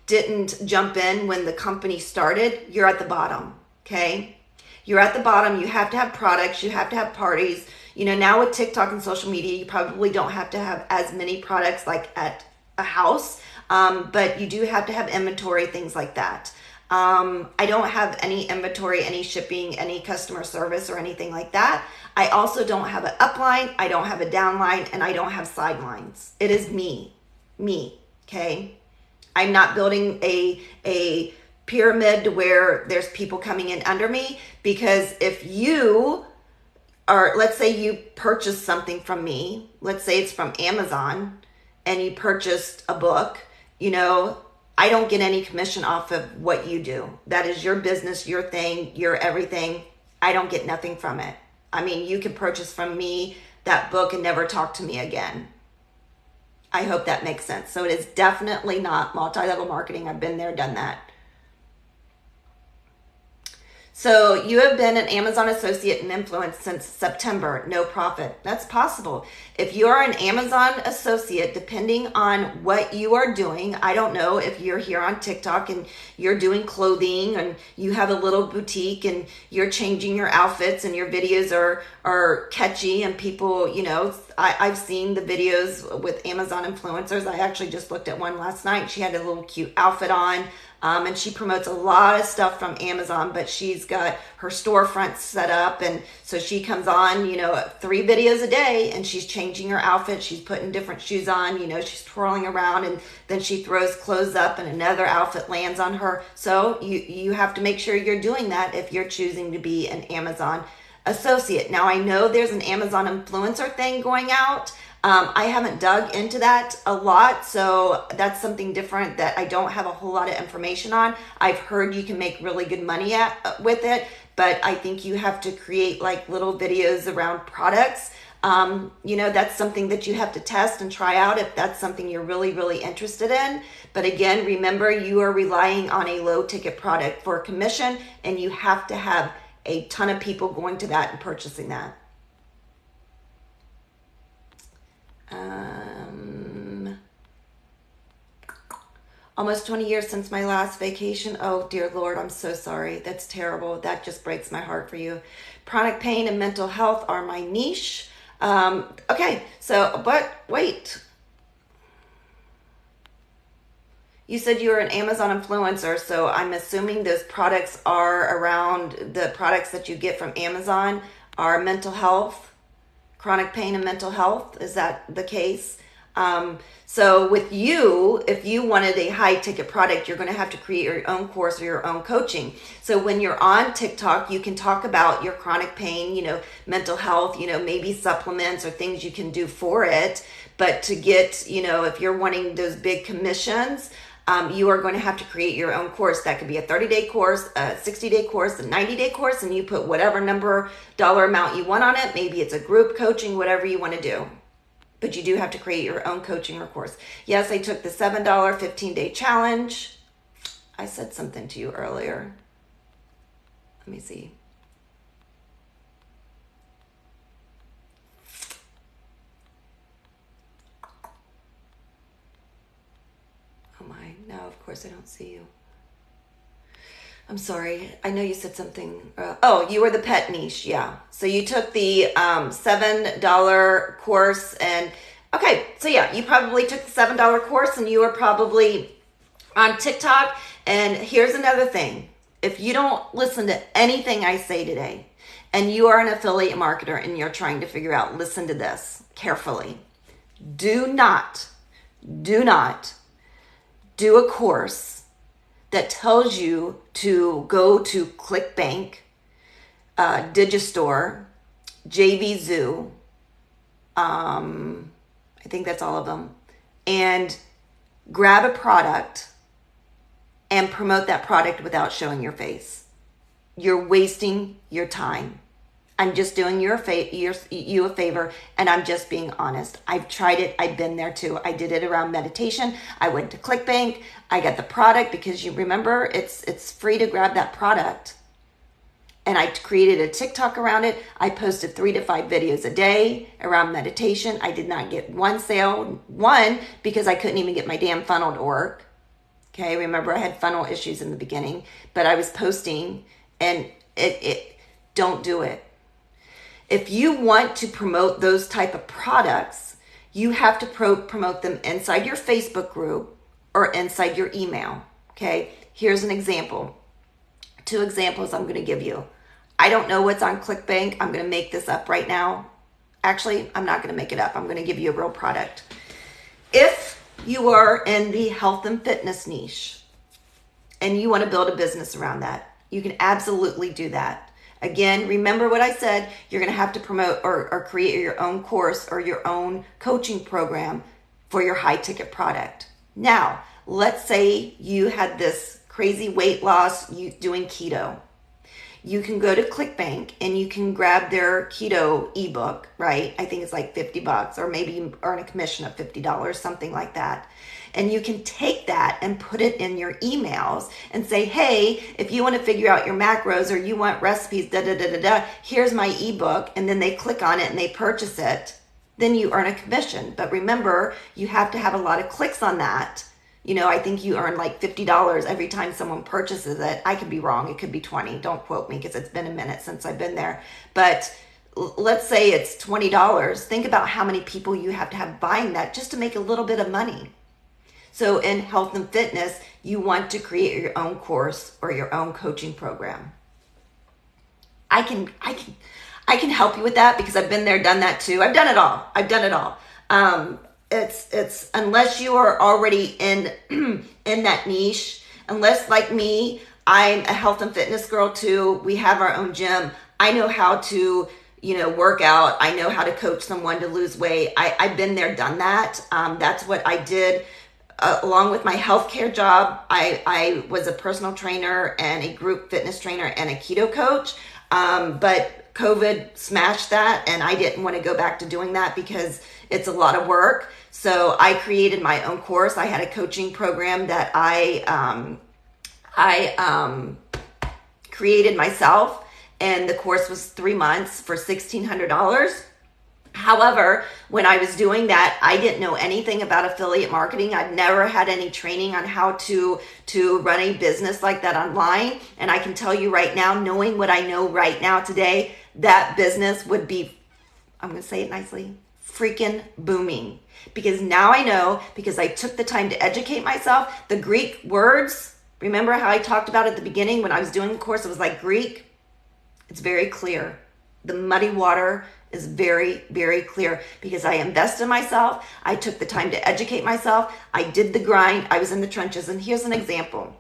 Speaker 1: didn't jump in when the company started, you're at the bottom, okay? You're at the bottom. You have to have products. You have to have parties. Now with TikTok and social media, you probably don't have to have as many products like at a house, but you do have to have inventory, things like that. I don't have any inventory, any shipping, any customer service or anything like that. I also don't have an upline. I don't have a downline, and I don't have sidelines. It is me, okay? I'm not building a pyramid to where there's people coming in under me, because if you are, let's say you purchased something from me, let's say it's from Amazon, and you purchased a book, I don't get any commission off of what you do. That is your business, your thing, your everything. I don't get nothing from it. I mean, you can purchase from me that book and never talk to me again. I hope that makes sense. So it is definitely not multi-level marketing. I've been there, done that. So you have been an Amazon associate and influence since September, no profit. That's possible. If you're an Amazon associate, depending on what you are doing, I don't know if you're here on TikTok and you're doing clothing and you have a little boutique and you're changing your outfits and your videos are catchy and people, I've seen the videos with Amazon influencers. I actually just looked at one last night. She had a little cute outfit on. And she promotes a lot of stuff from Amazon, but she's got her storefront set up. And so she comes on, 3 videos a day, and she's changing her outfit. She's putting different shoes on, she's twirling around, and then she throws clothes up and another outfit lands on her. So you have to make sure you're doing that if you're choosing to be an Amazon associate. Now, I know there's an Amazon influencer thing going out. I haven't dug into that a lot, so that's something different that I don't have a whole lot of information on. I've heard you can make really good money with it, but I think you have to create like little videos around products. That's something that you have to test and try out if that's something you're really, really interested in. But again, remember, you are relying on a low ticket product for commission, and you have to have a ton of people going to that and purchasing that. Almost 20 years since my last vacation. Oh, dear Lord, I'm so sorry. That's terrible. That just breaks my heart for you. Chronic pain and mental health are my niche. Okay, but wait. You said you were an Amazon influencer, so I'm assuming those products are around, the products that you get from Amazon are mental health, chronic pain and mental health. Is that the case? So with you, if you wanted a high ticket product, you're going to have to create your own course or your own coaching. So when you're on TikTok, you can talk about your chronic pain, mental health, maybe supplements or things you can do for it. But to get, if you're wanting those big commissions, you are going to have to create your own course. That could be a 30-day course, a 60-day course, a 90-day course, and you put whatever dollar amount you want on it. Maybe it's a group coaching, whatever you want to do. But you do have to create your own coaching or course. Yes, I took the $7 15-day challenge. I said something to you earlier. Let me see. Oh my, no, of course I don't see you. I'm sorry. I know you said something. Oh, you were the pet niche. Yeah. So you took the $7 course and okay. So yeah, you probably took the $7 course and you were probably on TikTok. And here's another thing. If you don't listen to anything I say today and you are an affiliate marketer and you're trying to figure out, listen to this carefully. Do not do a course that tells you to go to ClickBank, Digistore, JVZoo, I think that's all of them, and grab a product and promote that product without showing your face. You're wasting your time. I'm just doing you a favor, and I'm just being honest. I've tried it. I've been there too. I did it around meditation. I went to ClickBank. I got the product because you remember it's free to grab that product. And I created a TikTok around it. I posted 3 to 5 videos a day around meditation. I did not get one sale. One, because I couldn't even get my damn funnel to work. Okay, remember I had funnel issues in the beginning, but I was posting and don't do it. If you want to promote those type of products, you have to promote them inside your Facebook group or inside your email. Okay, here's an example. 2 examples I'm going to give you. I don't know what's on ClickBank. I'm going to make this up right now. Actually, I'm not going to make it up. I'm going to give you a real product. If you are in the health and fitness niche and you want to build a business around that, you can absolutely do that. Again, remember what I said, you're going to have to promote or create your own course or your own coaching program for your high ticket product. Now, let's say you had this crazy weight loss, you doing keto. You can go to ClickBank and you can grab their keto ebook, right? I think it's like $50 or maybe you earn a commission of $50, something like that. And you can take that and put it in your emails and say, hey, if you want to figure out your macros or you want recipes, here's my ebook. And then they click on it and they purchase it. Then you earn a commission. But remember, you have to have a lot of clicks on that. You know, I think you earn like $50 every time someone purchases it. I could be wrong. It could be 20. Don't quote me because it's been a minute since I've been there. But let's say it's $20. Think about how many people you have to have buying that just to make a little bit of money. So in health and fitness, you want to create your own course or your own coaching program. I can help you with that because I've been there, done that too. I've done it all. It's unless you are already in that niche, unless like me, I'm a health and fitness girl too. We have our own gym. I know how to, work out. I know how to coach someone to lose weight. I've been there, done that. That's what I did. Along with my healthcare job, I was a personal trainer and a group fitness trainer and a keto coach. But COVID smashed that and I didn't want to go back to doing that because it's a lot of work. So I created my own course. I had a coaching program that I created myself, and the course was 3 months for $1,600. However, when I was doing that, I didn't know anything about affiliate marketing. I've never had any training on how to run a business like that online. And I can tell you right now, knowing what I know right now today, that business would be, I'm going to say it nicely, freaking booming. Because now I know, because I took the time to educate myself, the Greek words, remember how I talked about at the beginning when I was doing the course, it was like Greek? It's very clear. The muddy water is very, very clear because I invested in myself. I took the time to educate myself. I did the grind. I was in the trenches. And here's an example.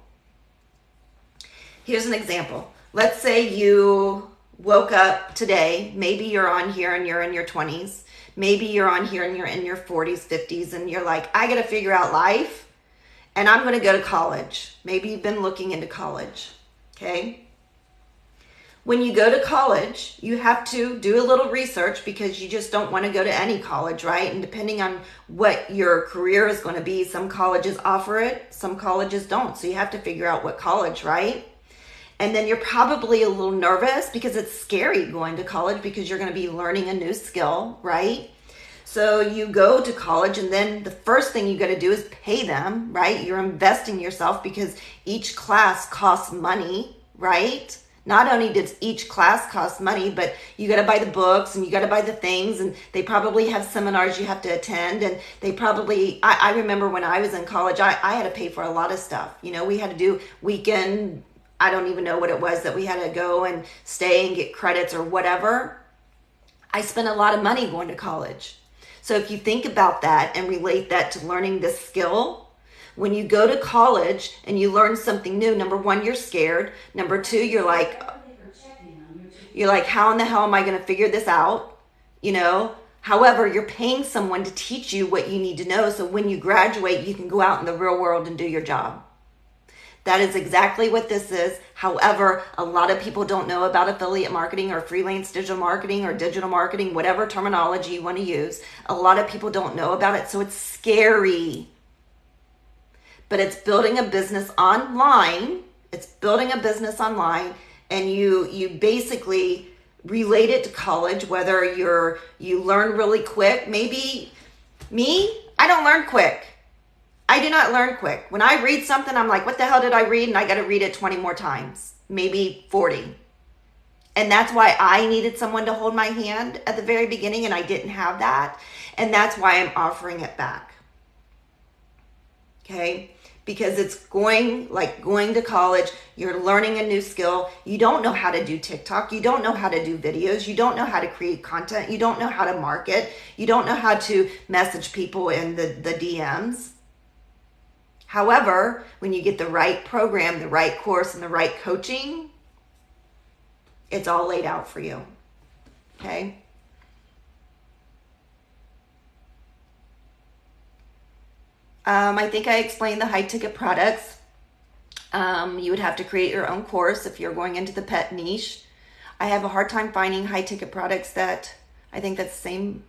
Speaker 1: Let's say you woke up today. Maybe you're on here and you're in your 20s. Maybe you're on here and you're in your 40s, 50s, and you're like, I got to figure out life and I'm going to go to college. Maybe you've been looking into college. Okay. When you go to college, you have to do a little research because you just don't want to go to any college, right? And depending on what your career is going to be, some colleges offer it, some colleges don't. So you have to figure out what college, right? And then you're probably a little nervous because it's scary going to college because you're going to be learning a new skill, right? So you go to college and then the first thing you got to do is pay them, right? You're investing yourself because each class costs money. right? Not only does each class cost money, but you got to buy the books and you got to buy the things, and they probably have seminars you have to attend, and they probably, I remember when I was in college, I had to pay for a lot of stuff. You know, we had to do weekend, I don't even know what it was that we had to go and stay and get credits or whatever. I spent a lot of money going to college. So if you think about that and relate that to learning this skill, when you go to college and you learn something new, number one, you're scared. Number two, you're like, how in the hell am I going to figure this out? You know, however, you're paying someone to teach you what you need to know. So when you graduate, you can go out in the real world and do your job. That is exactly what this is. However, a lot of people don't know about affiliate marketing or freelance digital marketing or digital marketing, whatever terminology you want to use. A lot of people don't know about it. So it's scary. But it's building a business online. It's building a business online, and you basically relate it to college, whether you learn really quick. Maybe me, I don't learn quick. I do not learn quick. When I read something, I'm like, what the hell did I read? And I got to read it 20 more times, maybe 40. And that's why I needed someone to hold my hand at the very beginning, and I didn't have that. And that's why I'm offering it back. Okay? Because it's going to college, you're learning a new skill. You don't know how to do TikTok. You don't know how to do videos. You don't know how to create content. You don't know how to market. You don't know how to message people in the DMs. However, when you get the right program, the right course, and the right coaching, it's all laid out for you. Okay? I think I explained the high ticket products. You would have to create your own course if you're going into the pet niche. I have a hard time finding high ticket products that, I think that's the same.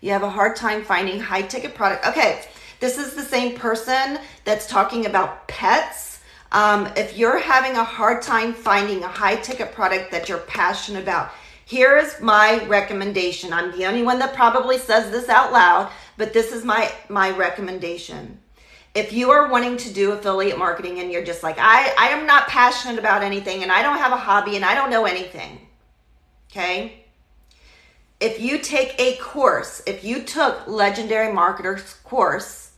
Speaker 1: You have a hard time finding high ticket product. Okay, this is the same person that's talking about pets. If you're having a hard time finding a high ticket product that you're passionate about, here is my recommendation. I'm the only one that probably says this out loud, but this is my recommendation. If you are wanting to do affiliate marketing and you're just like, I am not passionate about anything and I don't have a hobby and I don't know anything, okay? If you take a course, if you took Legendary Marketer's course,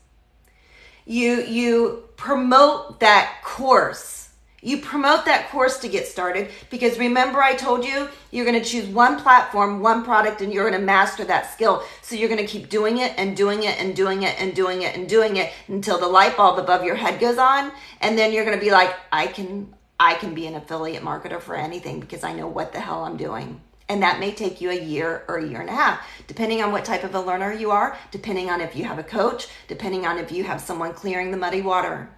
Speaker 1: you promote that course. You promote that course to get started, because remember I told you, you're going to choose one platform, one product, and you're going to master that skill. So you're going to keep doing it and doing it and doing it and doing it and doing it until the light bulb above your head goes on. And then you're going to be like, I can be an affiliate marketer for anything because I know what the hell I'm doing. And that may take you a year or a year and a half, depending on what type of a learner you are, depending on if you have a coach, depending on if you have someone clearing the muddy water,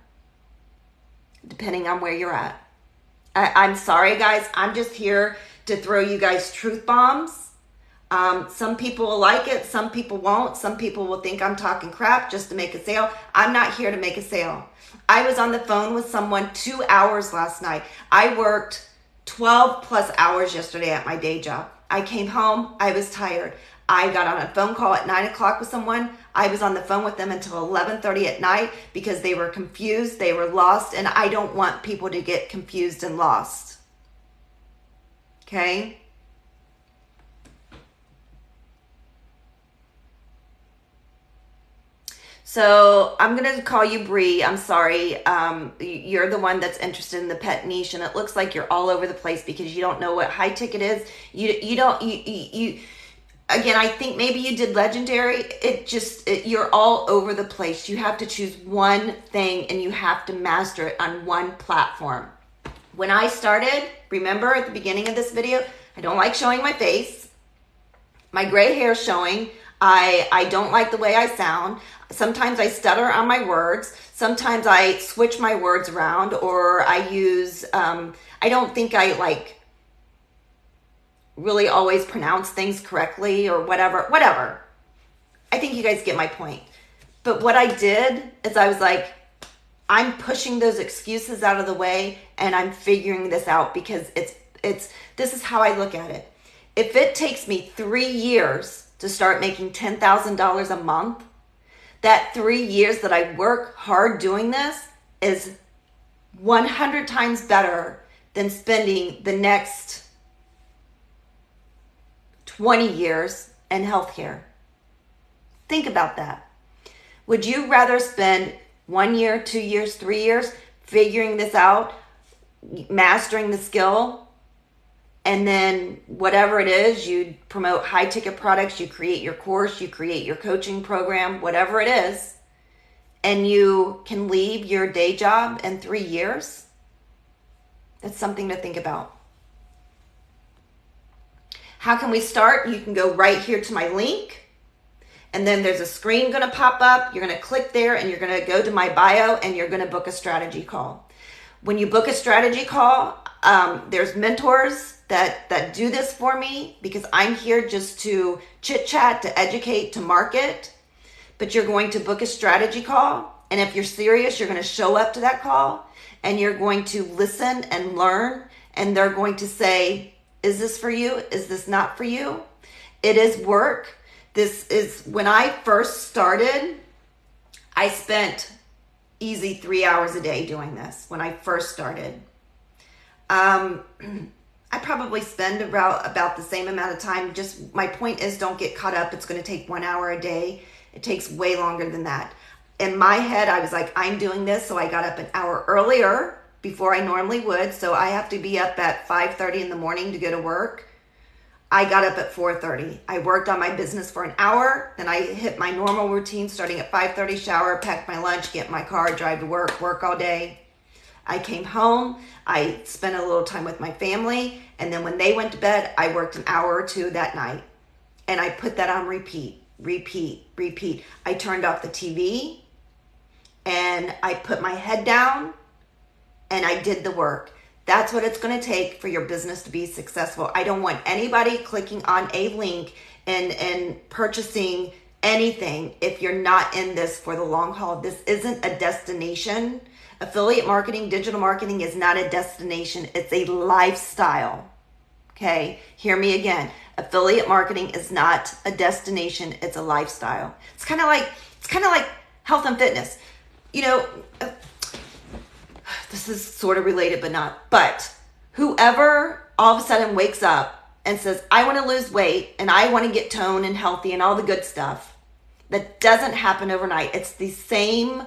Speaker 1: depending on where you're at. I'm sorry, guys. I'm just here to throw you guys truth bombs. Some people will like it. Some people won't. Some people will think I'm talking crap just to make a sale. I'm not here to make a sale. I was on the phone with someone 2 hours last night. I worked 12 plus hours yesterday at my day job. I came home. I was tired. I got on a phone call at 9 o'clock with someone. I was on the phone with them until 11:30 at night because they were confused, they were lost, and I don't want people to get confused and lost. Okay? So I'm going to call you Bree. I'm sorry. You're the one that's interested in the pet niche, and it looks like you're all over the place because you don't know what high ticket is. Again, I think maybe you did Legendary. You're all over the place. You have to choose one thing and you have to master it on one platform. When I started, remember at the beginning of this video, I don't like showing my face. My gray hair showing. I don't like the way I sound. Sometimes I stutter on my words. Sometimes I switch my words around, or I use, I don't think I really always pronounce things correctly or whatever. I think you guys get my point. But what I did is I was like, I'm pushing those excuses out of the way and I'm figuring this out because this is how I look at it. If it takes me 3 years to start making $10,000 a month, that 3 years that I work hard doing this is 100 times better than spending the next 20 years in healthcare. Think about that. Would you rather spend 1 year, 2 years, 3 years figuring this out, mastering the skill, and then whatever it is, you promote high ticket products, you create your course, you create your coaching program, whatever it is, and you can leave your day job in 3 years? That's something to think about. How can we start? You can go right here to my link, and then there's a screen going to pop up. You're going to click there, and you're going to go to my bio, and you're going to book a strategy call. When you book a strategy call, there's mentors that do this for me, because I'm here just to chit chat, to educate, to market. But you're going to book a strategy call, and if you're serious, you're going to show up to that call, and you're going to listen and learn, and they're going to say, is this for you? Is this not for you? It is work. This is, when I first started, I spent easy 3 hours a day doing this when I first started. I probably spend about the same amount of time. Just my point is, don't get caught up. It's going to take 1 hour a day. It takes way longer than that. In my head, I was like, I'm doing this, so I got up an hour earlier before I normally would. So I have to be up at 5:30 in the morning to go to work. I got up at 4:30. I worked on my business for an hour. Then I hit my normal routine starting at 5:30, shower, pack my lunch, get in my car, drive to work all day. I came home. I spent a little time with my family. And then when they went to bed, I worked an hour or two that night. And I put that on repeat. I turned off the TV and I put my head down and I did the work. That's what it's going to take for your business to be successful. I don't want anybody clicking on a link and purchasing anything if you're not in this for the long haul. This isn't a destination. Affiliate marketing, digital marketing is not a destination. It's a lifestyle. Okay, hear me again. Affiliate marketing is not a destination. It's a lifestyle. It's kind of like health and fitness. You know, this is sort of related, but not. But whoever all of a sudden wakes up and says, I want to lose weight and I want to get toned and healthy and all the good stuff, that doesn't happen overnight. It's the same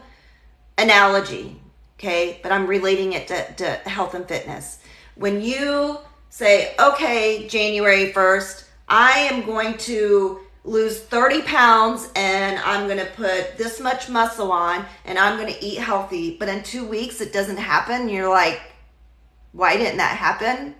Speaker 1: analogy, okay? But I'm relating it to health and fitness. When you say, okay, January 1st, I am going to lose 30 pounds and I'm going to put this much muscle on and I'm going to eat healthy. But in 2 weeks, it doesn't happen. You're like, why didn't that happen?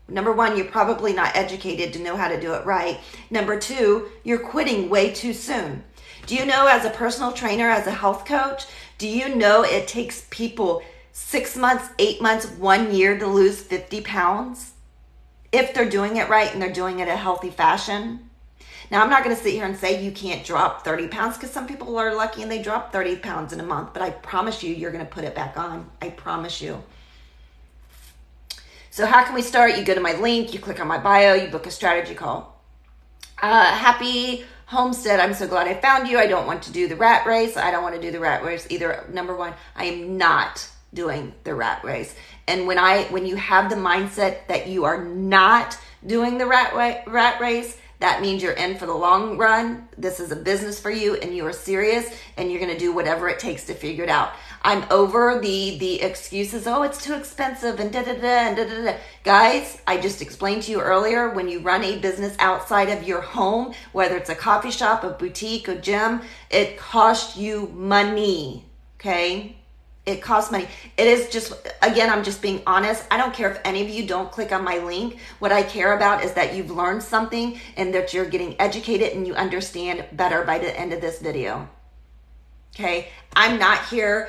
Speaker 1: Number one, you're probably not educated to know how to do it right. Number two, you're quitting way too soon. Do you know, as a personal trainer, as a health coach, do you know it takes people 6 months, 8 months, 1 year to lose 50 pounds? If they're doing it right and they're doing it a healthy fashion. Now, I'm not going to sit here and say you can't drop 30 pounds, because some people are lucky and they drop 30 pounds in a month, but I promise you, you're going to put it back on. I promise you. So how can we start? You go to my link, you click on my bio, you book a strategy call. Happy Homestead, I'm so glad I found you. I don't want to do the rat race. I don't want to do the rat race either. Number one, I am not doing the rat race. And when you have the mindset that you are not doing the rat race, that means you're in for the long run. This is a business for you and you are serious and you're going to do whatever it takes to figure it out. I'm over the excuses. Oh, it's too expensive and da-da-da and da-da-da. Guys, I just explained to you earlier, when you run a business outside of your home, whether it's a coffee shop, a boutique, a gym, it costs you money, okay? It costs money. It is just, again, I'm just being honest. I don't care if any of you don't click on my link. What I care about is that you've learned something and that you're getting educated and you understand better by the end of this video. Okay? I'm not here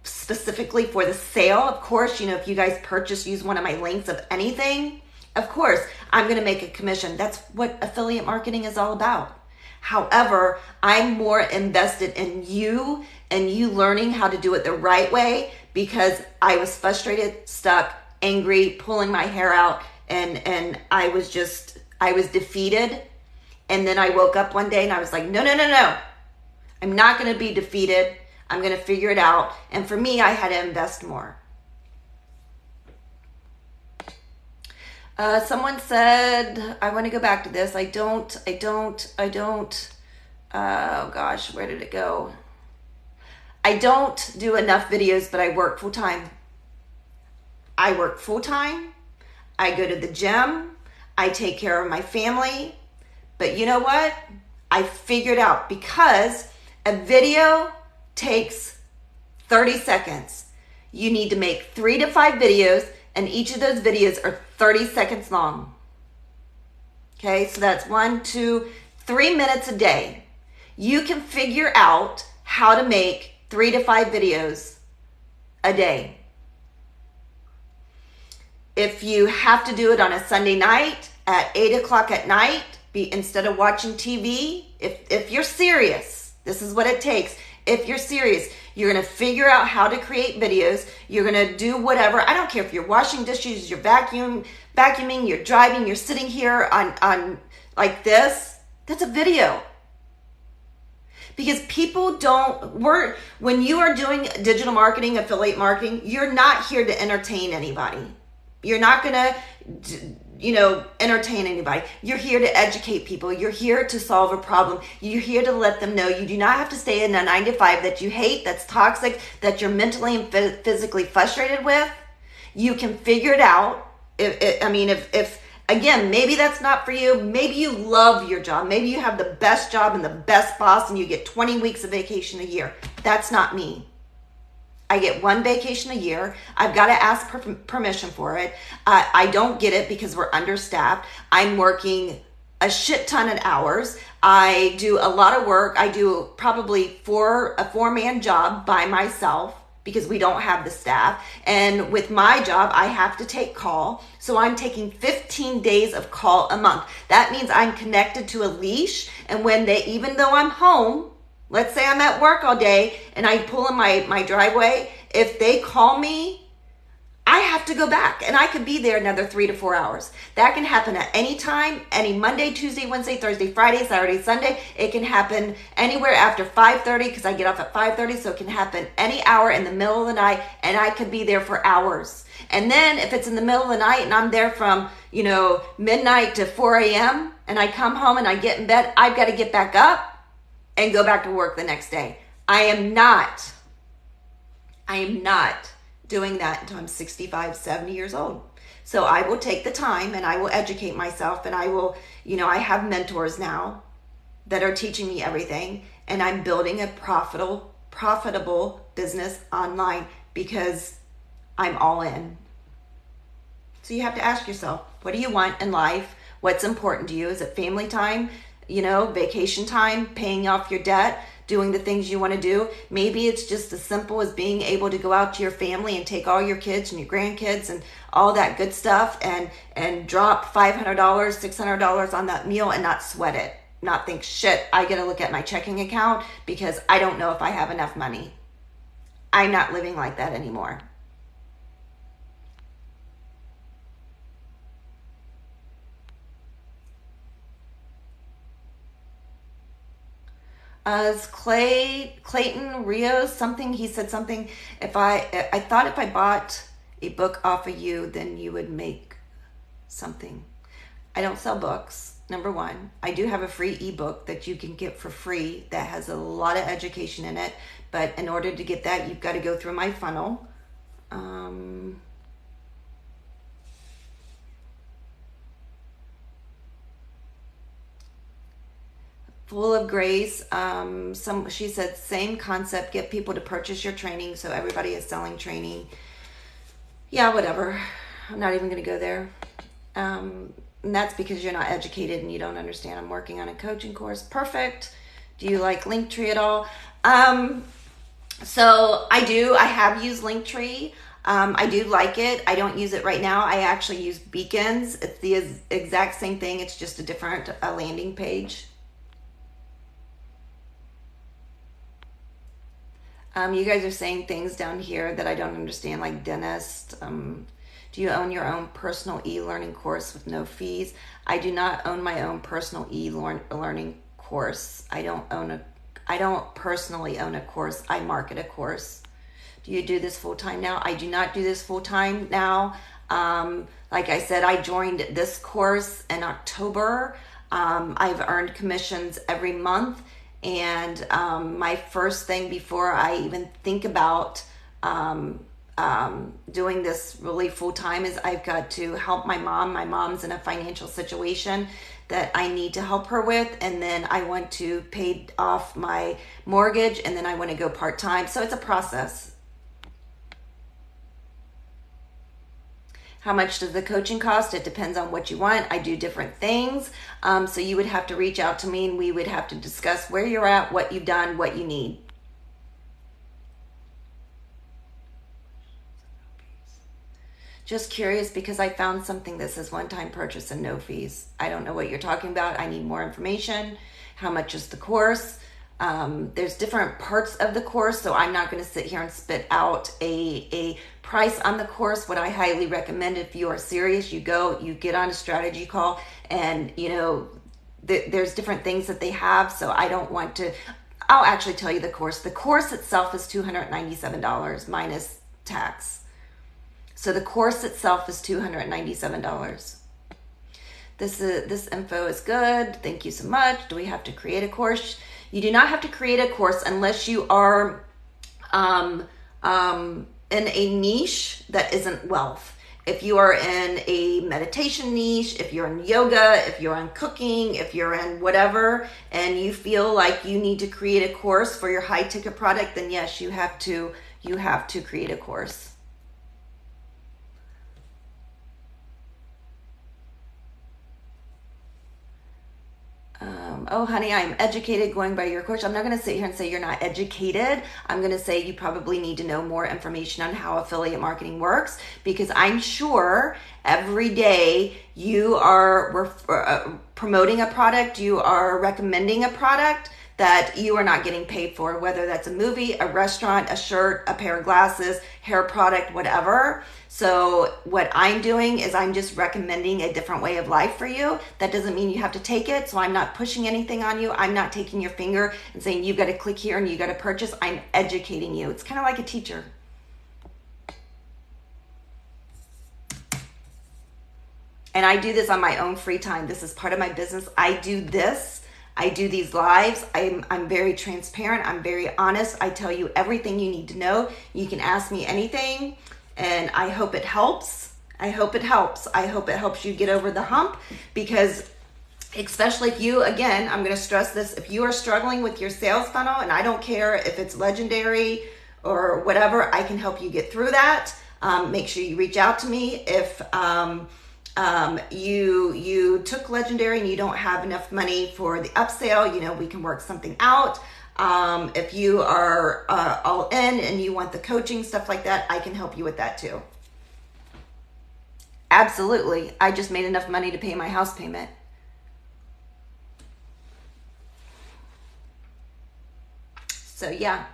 Speaker 1: specifically for the sale. Of course, you know, if you guys use one of my links of anything, of course, I'm going to make a commission. That's what affiliate marketing is all about. However, I'm more invested in you and you learning how to do it the right way, because I was frustrated, stuck, angry, pulling my hair out, and I was defeated. And then I woke up one day and I was like, no. I'm not going to be defeated. I'm going to figure it out. And for me, I had to invest more. Someone said, I want to go back to this. Oh gosh, where did it go? I don't do enough videos, but I work full time. I work full time. I go to the gym. I take care of my family. But you know what? I figured out, because a video takes 30 seconds. You need to make 3 to 5 videos, and each of those videos are 30 seconds long. Okay, so that's 1, 2, 3 minutes a day. You can figure out how to make 3 to 5 videos a day. If you have to do it on a Sunday night at 8 o'clock at night, instead of watching TV, if you're serious, this is what it takes. If you're serious, you're going to figure out how to create videos. You're going to do whatever. I don't care if you're washing dishes, you're vacuuming, you're driving, you're sitting here on like this. That's a video. Because people when you are doing digital marketing, affiliate marketing, you're not here to entertain anybody. You're not going to, entertain anybody. You're here to educate people. You're here to solve a problem. You're here to let them know you do not have to stay in a 9 to 5 that you hate, that's toxic, that you're mentally and physically frustrated with. You can figure it out. If again, maybe that's not for you. Maybe you love your job. Maybe you have the best job and the best boss and you get 20 weeks of vacation a year. That's not me. I get 1 vacation a year. I've got to ask permission for it. I don't get it because we're understaffed. I'm working a shit ton of hours. I do a lot of work. I do probably a 4-man job by myself because we don't have the staff. And with my job, I have to take call. So I'm taking 15 days of call a month. That means I'm connected to a leash. And even though I'm home, let's say I'm at work all day and I pull in my driveway, if they call me, I have to go back and I could be there another 3 to 4 hours. That can happen at any time, any Monday, Tuesday, Wednesday, Thursday, Friday, Saturday, Sunday. It can happen anywhere after 5:30 because I get off at 5:30. So it can happen any hour in the middle of the night and I could be there for hours. And then if it's in the middle of the night and I'm there from, midnight to 4 a.m. and I come home and I get in bed, I've got to get back up and go back to work the next day. I am not doing that until I'm 65, 70 years old. So I will take the time and I will educate myself and I will, I have mentors now that are teaching me everything, and I'm building a profitable business online because I'm all in. So you have to ask yourself, what do you want in life? What's important to you? Is it family time? Vacation time, paying off your debt, doing the things you want to do. Maybe it's just as simple as being able to go out to your family and take all your kids and your grandkids and all that good stuff and drop $500, $600 on that meal and not sweat it. Not think, shit, I got to look at my checking account because I don't know if I have enough money. I'm not living like that anymore. As Clayton Rios, he said something, I thought if I bought a book off of you, then you would make something. I don't sell books, number one. I do have a free ebook that you can get for free that has a lot of education in it, but in order to get that, you've got to go through my funnel. Full of Grace, she said, same concept, get people to purchase your training, so everybody is selling training. Yeah, whatever. I'm not even going to go there. And that's because you're not educated and you don't understand. I'm working on a coaching course. Perfect. Do you like Linktree at all? So I have used Linktree. I do like it. I don't use it right now. I actually use Beacons. It's the exact same thing. It's just a different landing page. You guys are saying things down here that I don't understand, like dentist. Do you own your own personal e-learning course with no fees? I do not own my own personal e-learning course. I don't personally own a course. I market a course. Do you do this full time now? I do not do this full time now. Like I said, I joined this course in October. I've earned commissions every month. And my first thing before I even think about doing this really full time is I've got to help my mom. My mom's in a financial situation that I need to help her with. And then I want to pay off my mortgage, and then I want to go part time. So it's a process. How much does the coaching cost? It depends on what you want. I do different things. So you would have to reach out to me and we would have to discuss where you're at, what you've done, what you need. Just curious because I found something that says one-time purchase and no fees. I don't know what you're talking about. I need more information. How much is the course? There's different parts of the course, so I'm not going to sit here and spit out a price on the course. What I highly recommend, if you are serious, you get on a strategy call, and there's different things that they have. So I don't want to. I'll actually tell you the course. The course itself is $297 minus tax. So the course itself is $297. This info is good. Thank you so much. Do we have to create a course? You do not have to create a course unless you are in a niche that isn't wealth. If you are in a meditation niche, if you're in yoga, if you're in cooking, if you're in whatever, and you feel like you need to create a course for your high ticket product, then yes, you have to create a course. Oh, honey, I'm educated going by your course. I'm not going to sit here and say you're not educated. I'm going to say you probably need to know more information on how affiliate marketing works, because I'm sure every day you are promoting a product, you are recommending a product that you are not getting paid for, whether that's a movie, a restaurant, a shirt, a pair of glasses, hair product, whatever. So what I'm doing is I'm just recommending a different way of life for you. That doesn't mean you have to take it. So I'm not pushing anything on you. I'm not taking your finger and saying you've got to click here and you got to purchase. I'm educating you. It's kind of like a teacher. And I do this on my own free time. This is part of my business. I do this. I do these lives. I'm very transparent. I'm very honest. I tell you everything you need to know. You can ask me anything, and I hope it helps. I hope it helps. I hope it helps you get over the hump, because especially if you, again, I'm going to stress this, if you are struggling with your sales funnel, and I don't care if it's legendary or whatever, I can help you get through that. Make sure you reach out to me. If you took legendary and you don't have enough money for the upsell, we can work something out. If you are all in and you want the coaching, stuff like that, I can help you with that too. Absolutely. I just made enough money to pay my house payment. So yeah.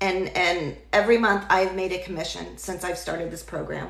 Speaker 1: And every month I've made a commission since I've started this program.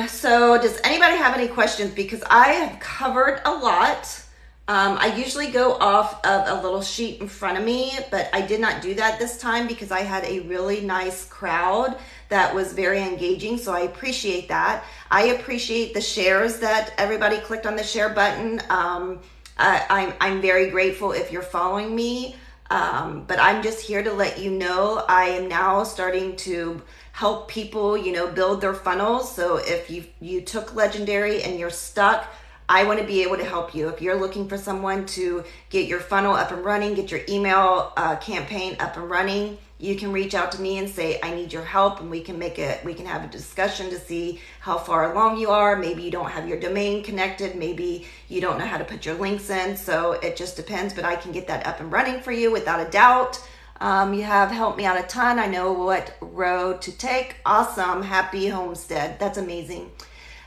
Speaker 1: So does anybody have any questions? Because I have covered a lot. I usually go off of a little sheet in front of me, but I did not do that this time because I had a really nice crowd that was very engaging. So I appreciate that. I appreciate the shares that everybody clicked on the share button. I'm very grateful if you're following me. But I'm just here to let you know I am now starting to help people, build their funnels. So if you took legendary and you're stuck, I want to be able to help you. If you're looking for someone to get your funnel up and running, get your email campaign up and running, you can reach out to me and say, I need your help, and we can have a discussion to see how far along you are. Maybe you don't have your domain connected. Maybe you don't know how to put your links in. So it just depends, but I can get that up and running for you without a doubt. You have helped me out a ton. I know what road to take. Awesome. Happy homestead. That's amazing.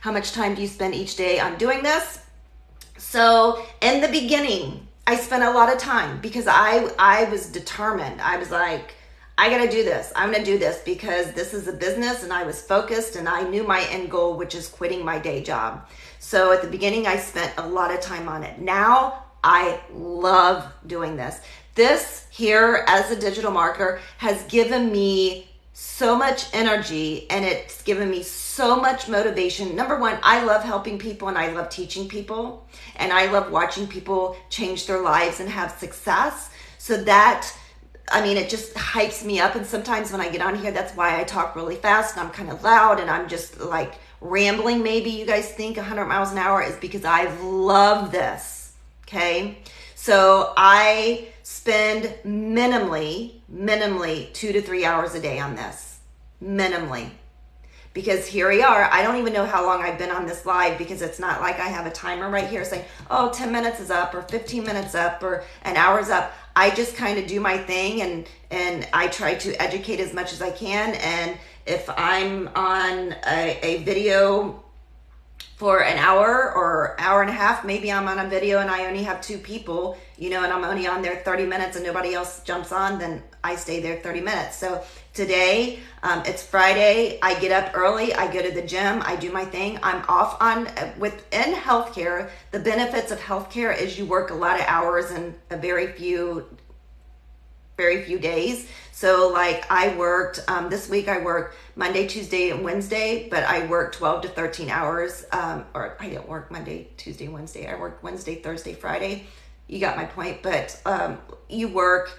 Speaker 1: How much time do you spend each day on doing this? So in the beginning, I spent a lot of time because I was determined. I was like, I got to do this. I'm going to do this because this is a business, and I was focused, and I knew my end goal, which is quitting my day job. So at the beginning, I spent a lot of time on it. Now I love doing this. This here as a digital marketer has given me so much energy, and it's given me so much motivation. Number one, I love helping people and I love teaching people, and I love watching people change their lives and have success. So that, I mean, it just hypes me up. And sometimes when I get on here, that's why I talk really fast and I'm kind of loud and I'm just like rambling. Maybe you guys think 100 miles an hour is because I love this. Okay. So I spend minimally 2 to 3 hours a day on this, minimally. Because here we are, I don't even know how long I've been on this live, because it's not like I have a timer right here saying, oh, 10 minutes is up or 15 minutes up or an hour's up. I just kind of do my thing, and I try to educate as much as I can. And if I'm on a video for an hour or hour and a half, maybe I'm on a video and I only have 2 people, and I'm only on there 30 minutes and nobody else jumps on, then I stay there 30 minutes. So today, it's Friday. I get up early. I go to the gym. I do my thing. I'm off within healthcare. The benefits of healthcare is you work a lot of hours in a very few days. So like I worked, this week I worked Monday, Tuesday, and Wednesday, but I worked 12 to 13 hours, or I didn't work Monday, Tuesday, Wednesday. I worked Wednesday, Thursday, Friday. You got my point. But you work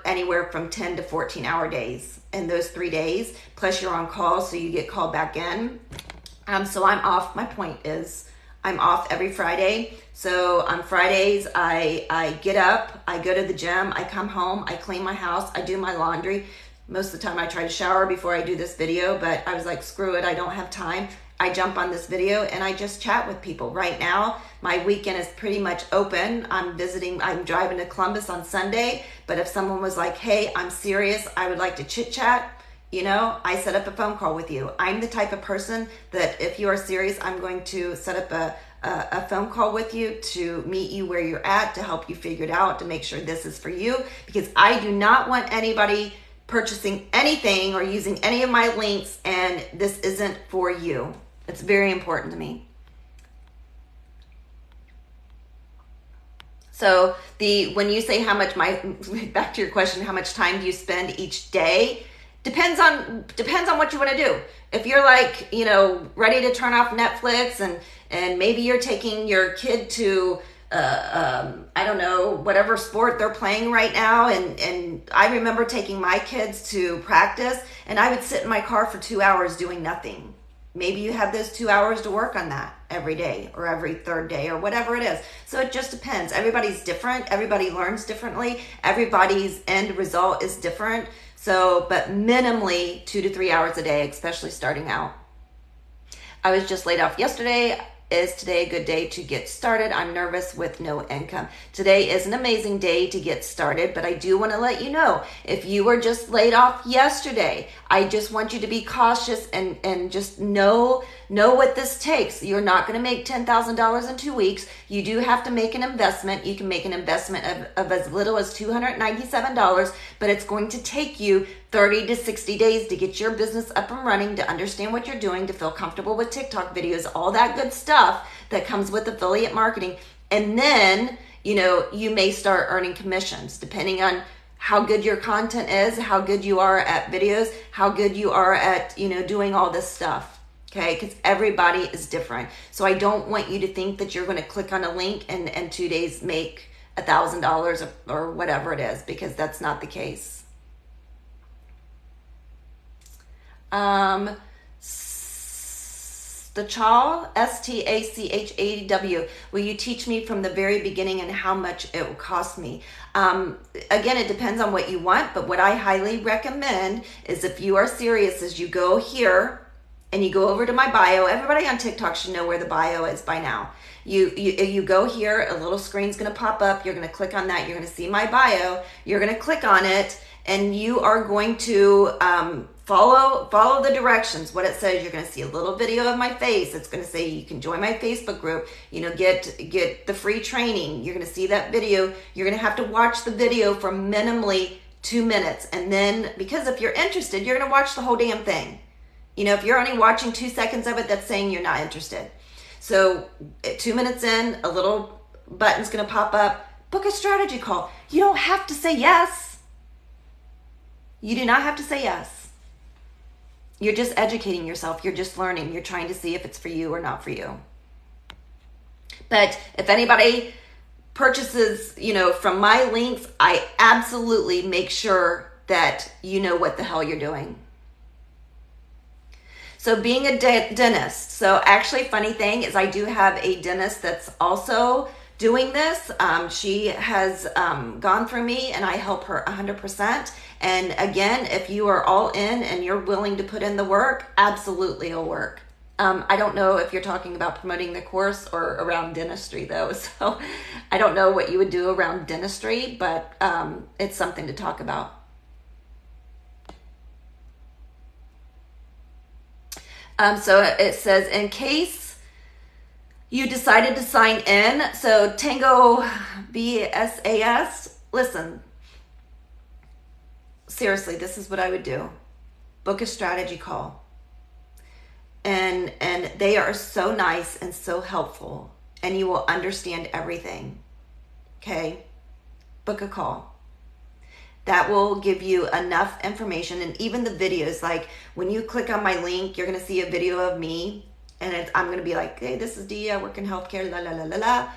Speaker 1: anywhere from 10 to 14 hour days in those 3 days, plus you're on call, so you get called back in. So I'm off. My point is I'm off every Friday. So on Fridays, I get up, I go to the gym, I come home, I clean my house, I do my laundry. Most of the time I try to shower before I do this video, but I was like, screw it, I don't have time. I jump on this video and I just chat with people. Right now, my weekend is pretty much open. I'm driving to Columbus on Sunday, but if someone was like, hey, I'm serious, I would like to chit chat, I set up a phone call with you. I'm the type of person that if you are serious, I'm going to set up a phone call with you to meet you where you're at, to help you figure it out, to make sure this is for you, because I do not want anybody purchasing anything or using any of my links and this isn't for you. It's very important to me. So when you say back to your question, how much time do you spend each day? Depends on what you want to do. If you're like, ready to turn off Netflix and maybe you're taking your kid to, I don't know, whatever sport they're playing right now. And I remember taking my kids to practice and I would sit in my car for 2 hours doing nothing. Maybe you have those 2 hours to work on that every day or every third day or whatever it is. So it just depends. Everybody's different. Everybody learns differently. Everybody's end result is different. So, but minimally 2 to 3 hours a day, especially starting out. I was just laid off yesterday. Is today a good day to get started? I'm nervous with no income. Today is an amazing day to get started, but I do want to let you know, if you were just laid off yesterday, I just want you to be cautious and just know what this takes. You're not going to make $10,000 in 2 weeks. You do have to make an investment. You can make an investment of as little as $297, but it's going to take you 30 to 60 days to get your business up and running, to understand what you're doing, to feel comfortable with TikTok videos, all that good stuff that comes with affiliate marketing. And then, you may start earning commissions depending on how good your content is, how good you are at videos, how good you are at, doing all this stuff. Okay, because everybody is different. So I don't want you to think that you're going to click on a link and 2 days make $1,000 or whatever it is, because that's not the case. Stachaw, STACHAW, will you teach me from the very beginning and how much it will cost me? Again, it depends on what you want, but what I highly recommend is, if you are serious, is you go here and you go over to my bio. Everybody on TikTok should know where the bio is by now. You go here, a little screen's going to pop up. You're going to click on that. You're going to see my bio. You're going to click on it, and you are going to follow the directions. What it says, you're going to see a little video of my face. It's going to say you can join my Facebook group. Get the free training. You're going to see that video. You're going to have to watch the video for minimally 2 minutes, and then, because if you're interested, you're going to watch the whole damn thing. If you're only watching 2 seconds of it, that's saying you're not interested. So 2 minutes in, a little button's going to pop up. Book a strategy call. You don't have to say yes. You do not have to say yes. You're just educating yourself. You're just learning. You're trying to see if it's for you or not for you. But if anybody purchases, from my links, I absolutely make sure that you know what the hell you're doing. So being a dentist. So actually, funny thing is I do have a dentist that's also doing this. She has gone through me and I help her 100%. And again, if you are all in and you're willing to put in the work, absolutely it'll work. I don't know if you're talking about promoting the course or around dentistry though. So I don't know what you would do around dentistry, but it's something to talk about. So it says, in case you decided to sign in, so Tango BSAS, listen, seriously, this is what I would do. Book a strategy call. And they are so nice and so helpful, and you will understand everything. Okay? Book a call. That will give you enough information, and even the videos, like when you click on my link, you're going to see a video of me, and I'm going to be like, hey, this is Dia, I work in healthcare, la, la, la, la, la.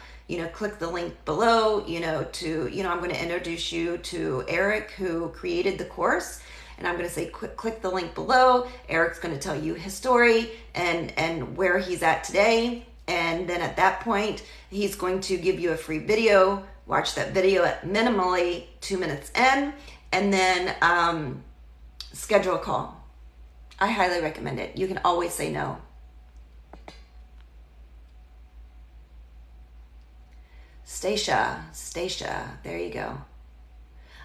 Speaker 1: Click the link below, I'm going to introduce you to Eric, who created the course. And I'm going to say, click the link below. Eric's going to tell you his story and where he's at today. And then at that point, he's going to give you a free video. Watch that video at minimally 2 minutes in, and then schedule a call. I highly recommend it. You can always say no. Stacia, there you go.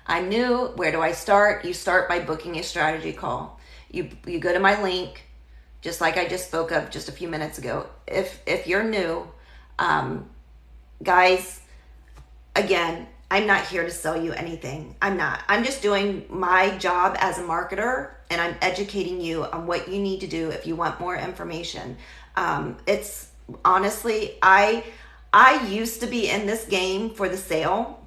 Speaker 1: I knew, where do I start? You start by booking a strategy call. You go to my link, just like I just spoke of just a few minutes ago. If you're new, guys, again, I'm not here to sell you anything. I'm not. I'm just doing my job as a marketer, and I'm educating you on what you need to do if you want more information. It's honestly, I used to be in this game for the sale.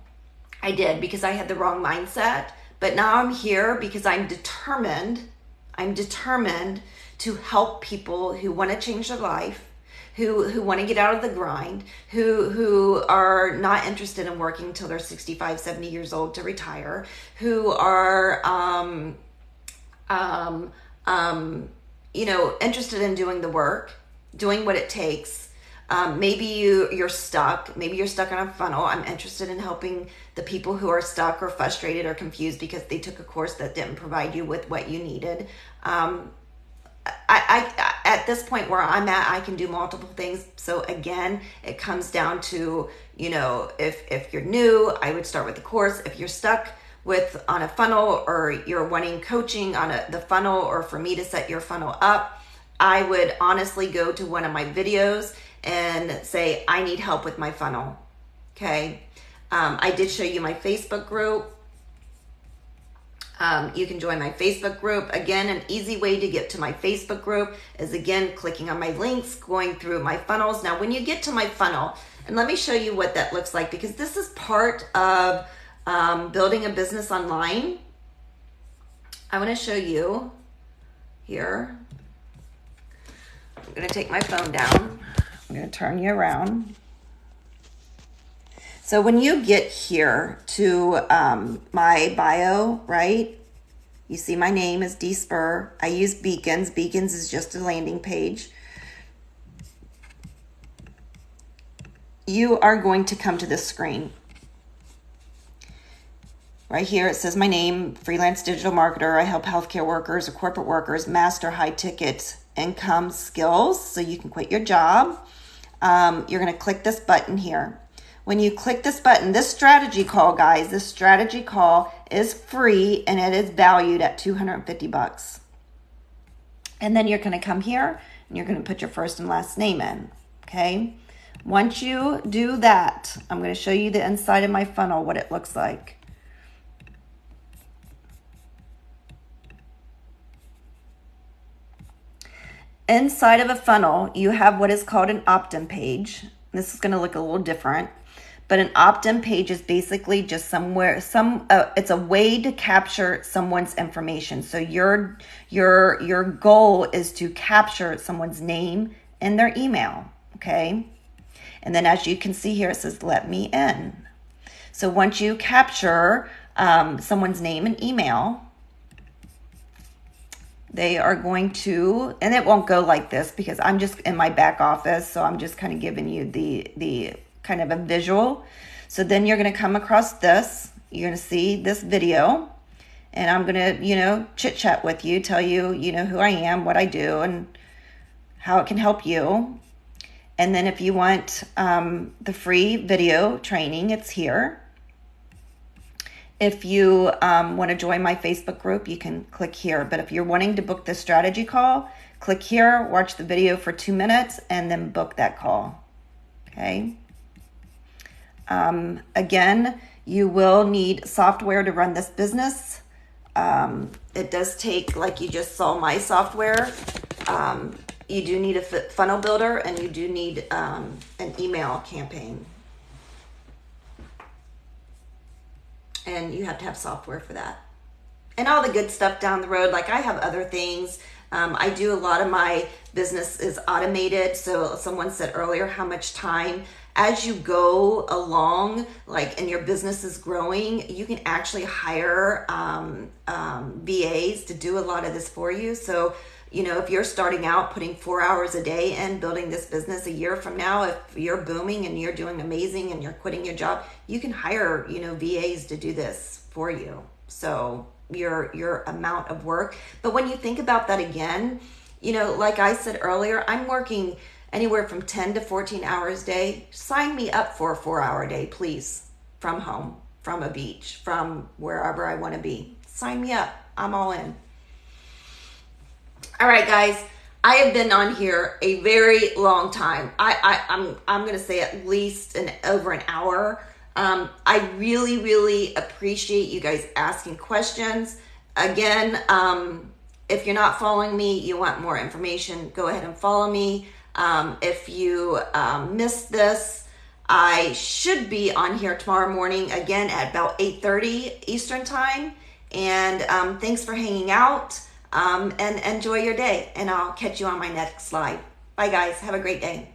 Speaker 1: I did, because I had the wrong mindset. But now I'm here because I'm determined to help people who want to change their life, who want to get out of the grind, who are not interested in working till they're 65, 70 years old to retire, who are interested in doing the work, doing what it takes. Maybe you're stuck. Maybe you're stuck on a funnel. I'm interested in helping the people who are stuck or frustrated or confused because they took a course that didn't provide you with what you needed. I at this point where I'm at, I can do multiple things. So again, it comes down to, if you're new, I would start with the course. If you're stuck on a funnel, or you're wanting coaching on the funnel, or for me to set your funnel up, I would honestly go to one of my videos and say, I need help with my funnel. Okay. I did show you my Facebook group. You can join my Facebook group. Again, an easy way to get to my Facebook group is, again, clicking on my links, going through my funnels. Now, when you get to my funnel, and let me show you what that looks like, because this is part of building a business online. I want to show you here. I'm going to take my phone down. I'm going to turn you around. So when you get here to my bio, right, you see my name is Dee Spur. I use Beacons. Beacons is just a landing page. You are going to come to this screen. Right here, it says my name, freelance digital marketer. I help healthcare workers or corporate workers master high ticket income skills so you can quit your job. You're going to click this button here. When you click this button, this strategy call, guys, this strategy call is free and it is valued at $250. And then you're going to come here and you're going to put your first and last name in, okay? Once you do that, I'm going to show you the inside of my funnel, what it looks like. Inside of a funnel, you have what is called an opt-in page. This is going to look a little different. But an opt-in page is basically just it's a way to capture someone's information. So your goal is to capture someone's name and their email, okay? And then as you can see here, it says, let me in. So once you capture someone's name and email, they are going to, and it won't go like this because I'm just in my back office, so I'm just kind of giving you the kind of a visual. So then you're going to come across this. You're going to see this video, and I'm going to, chit chat with you, tell you, who I am, what I do, and how it can help you. And then if you want the free video training, it's here. If you want to join my Facebook group, you can click here. But if you're wanting to book the strategy call, click here, watch the video for 2 minutes, and then book that call. Okay. Again, you will need software to run this business. It does take, like you just saw my software, you do need a funnel builder, and you do need an email campaign. And you have to have software for that. And all the good stuff down the road, like I have other things. I do a lot of my business is automated. So someone said earlier how much time as you go along, like, and your business is growing, you can actually hire VAs to do a lot of this for you. So, if you're starting out putting 4 hours a day in building this business, a year from now, if you're booming and you're doing amazing and you're quitting your job, you can hire, VAs to do this for you. So your amount of work. But when you think about that again, like I said earlier, I'm working anywhere from 10 to 14 hours a day. Sign me up for a 4-hour day, please, from home, from a beach, from wherever I want to be. Sign me up. I'm all in. All right, guys, I have been on here a very long time. I'm going to say at least over an hour. I really, really appreciate you guys asking questions. Again, if you're not following me, you want more information, go ahead and follow me. If you missed this, I should be on here tomorrow morning again at about 8:30 Eastern time. And thanks for hanging out. And enjoy your day, and I'll catch you on my next slide. Bye guys, have a great day.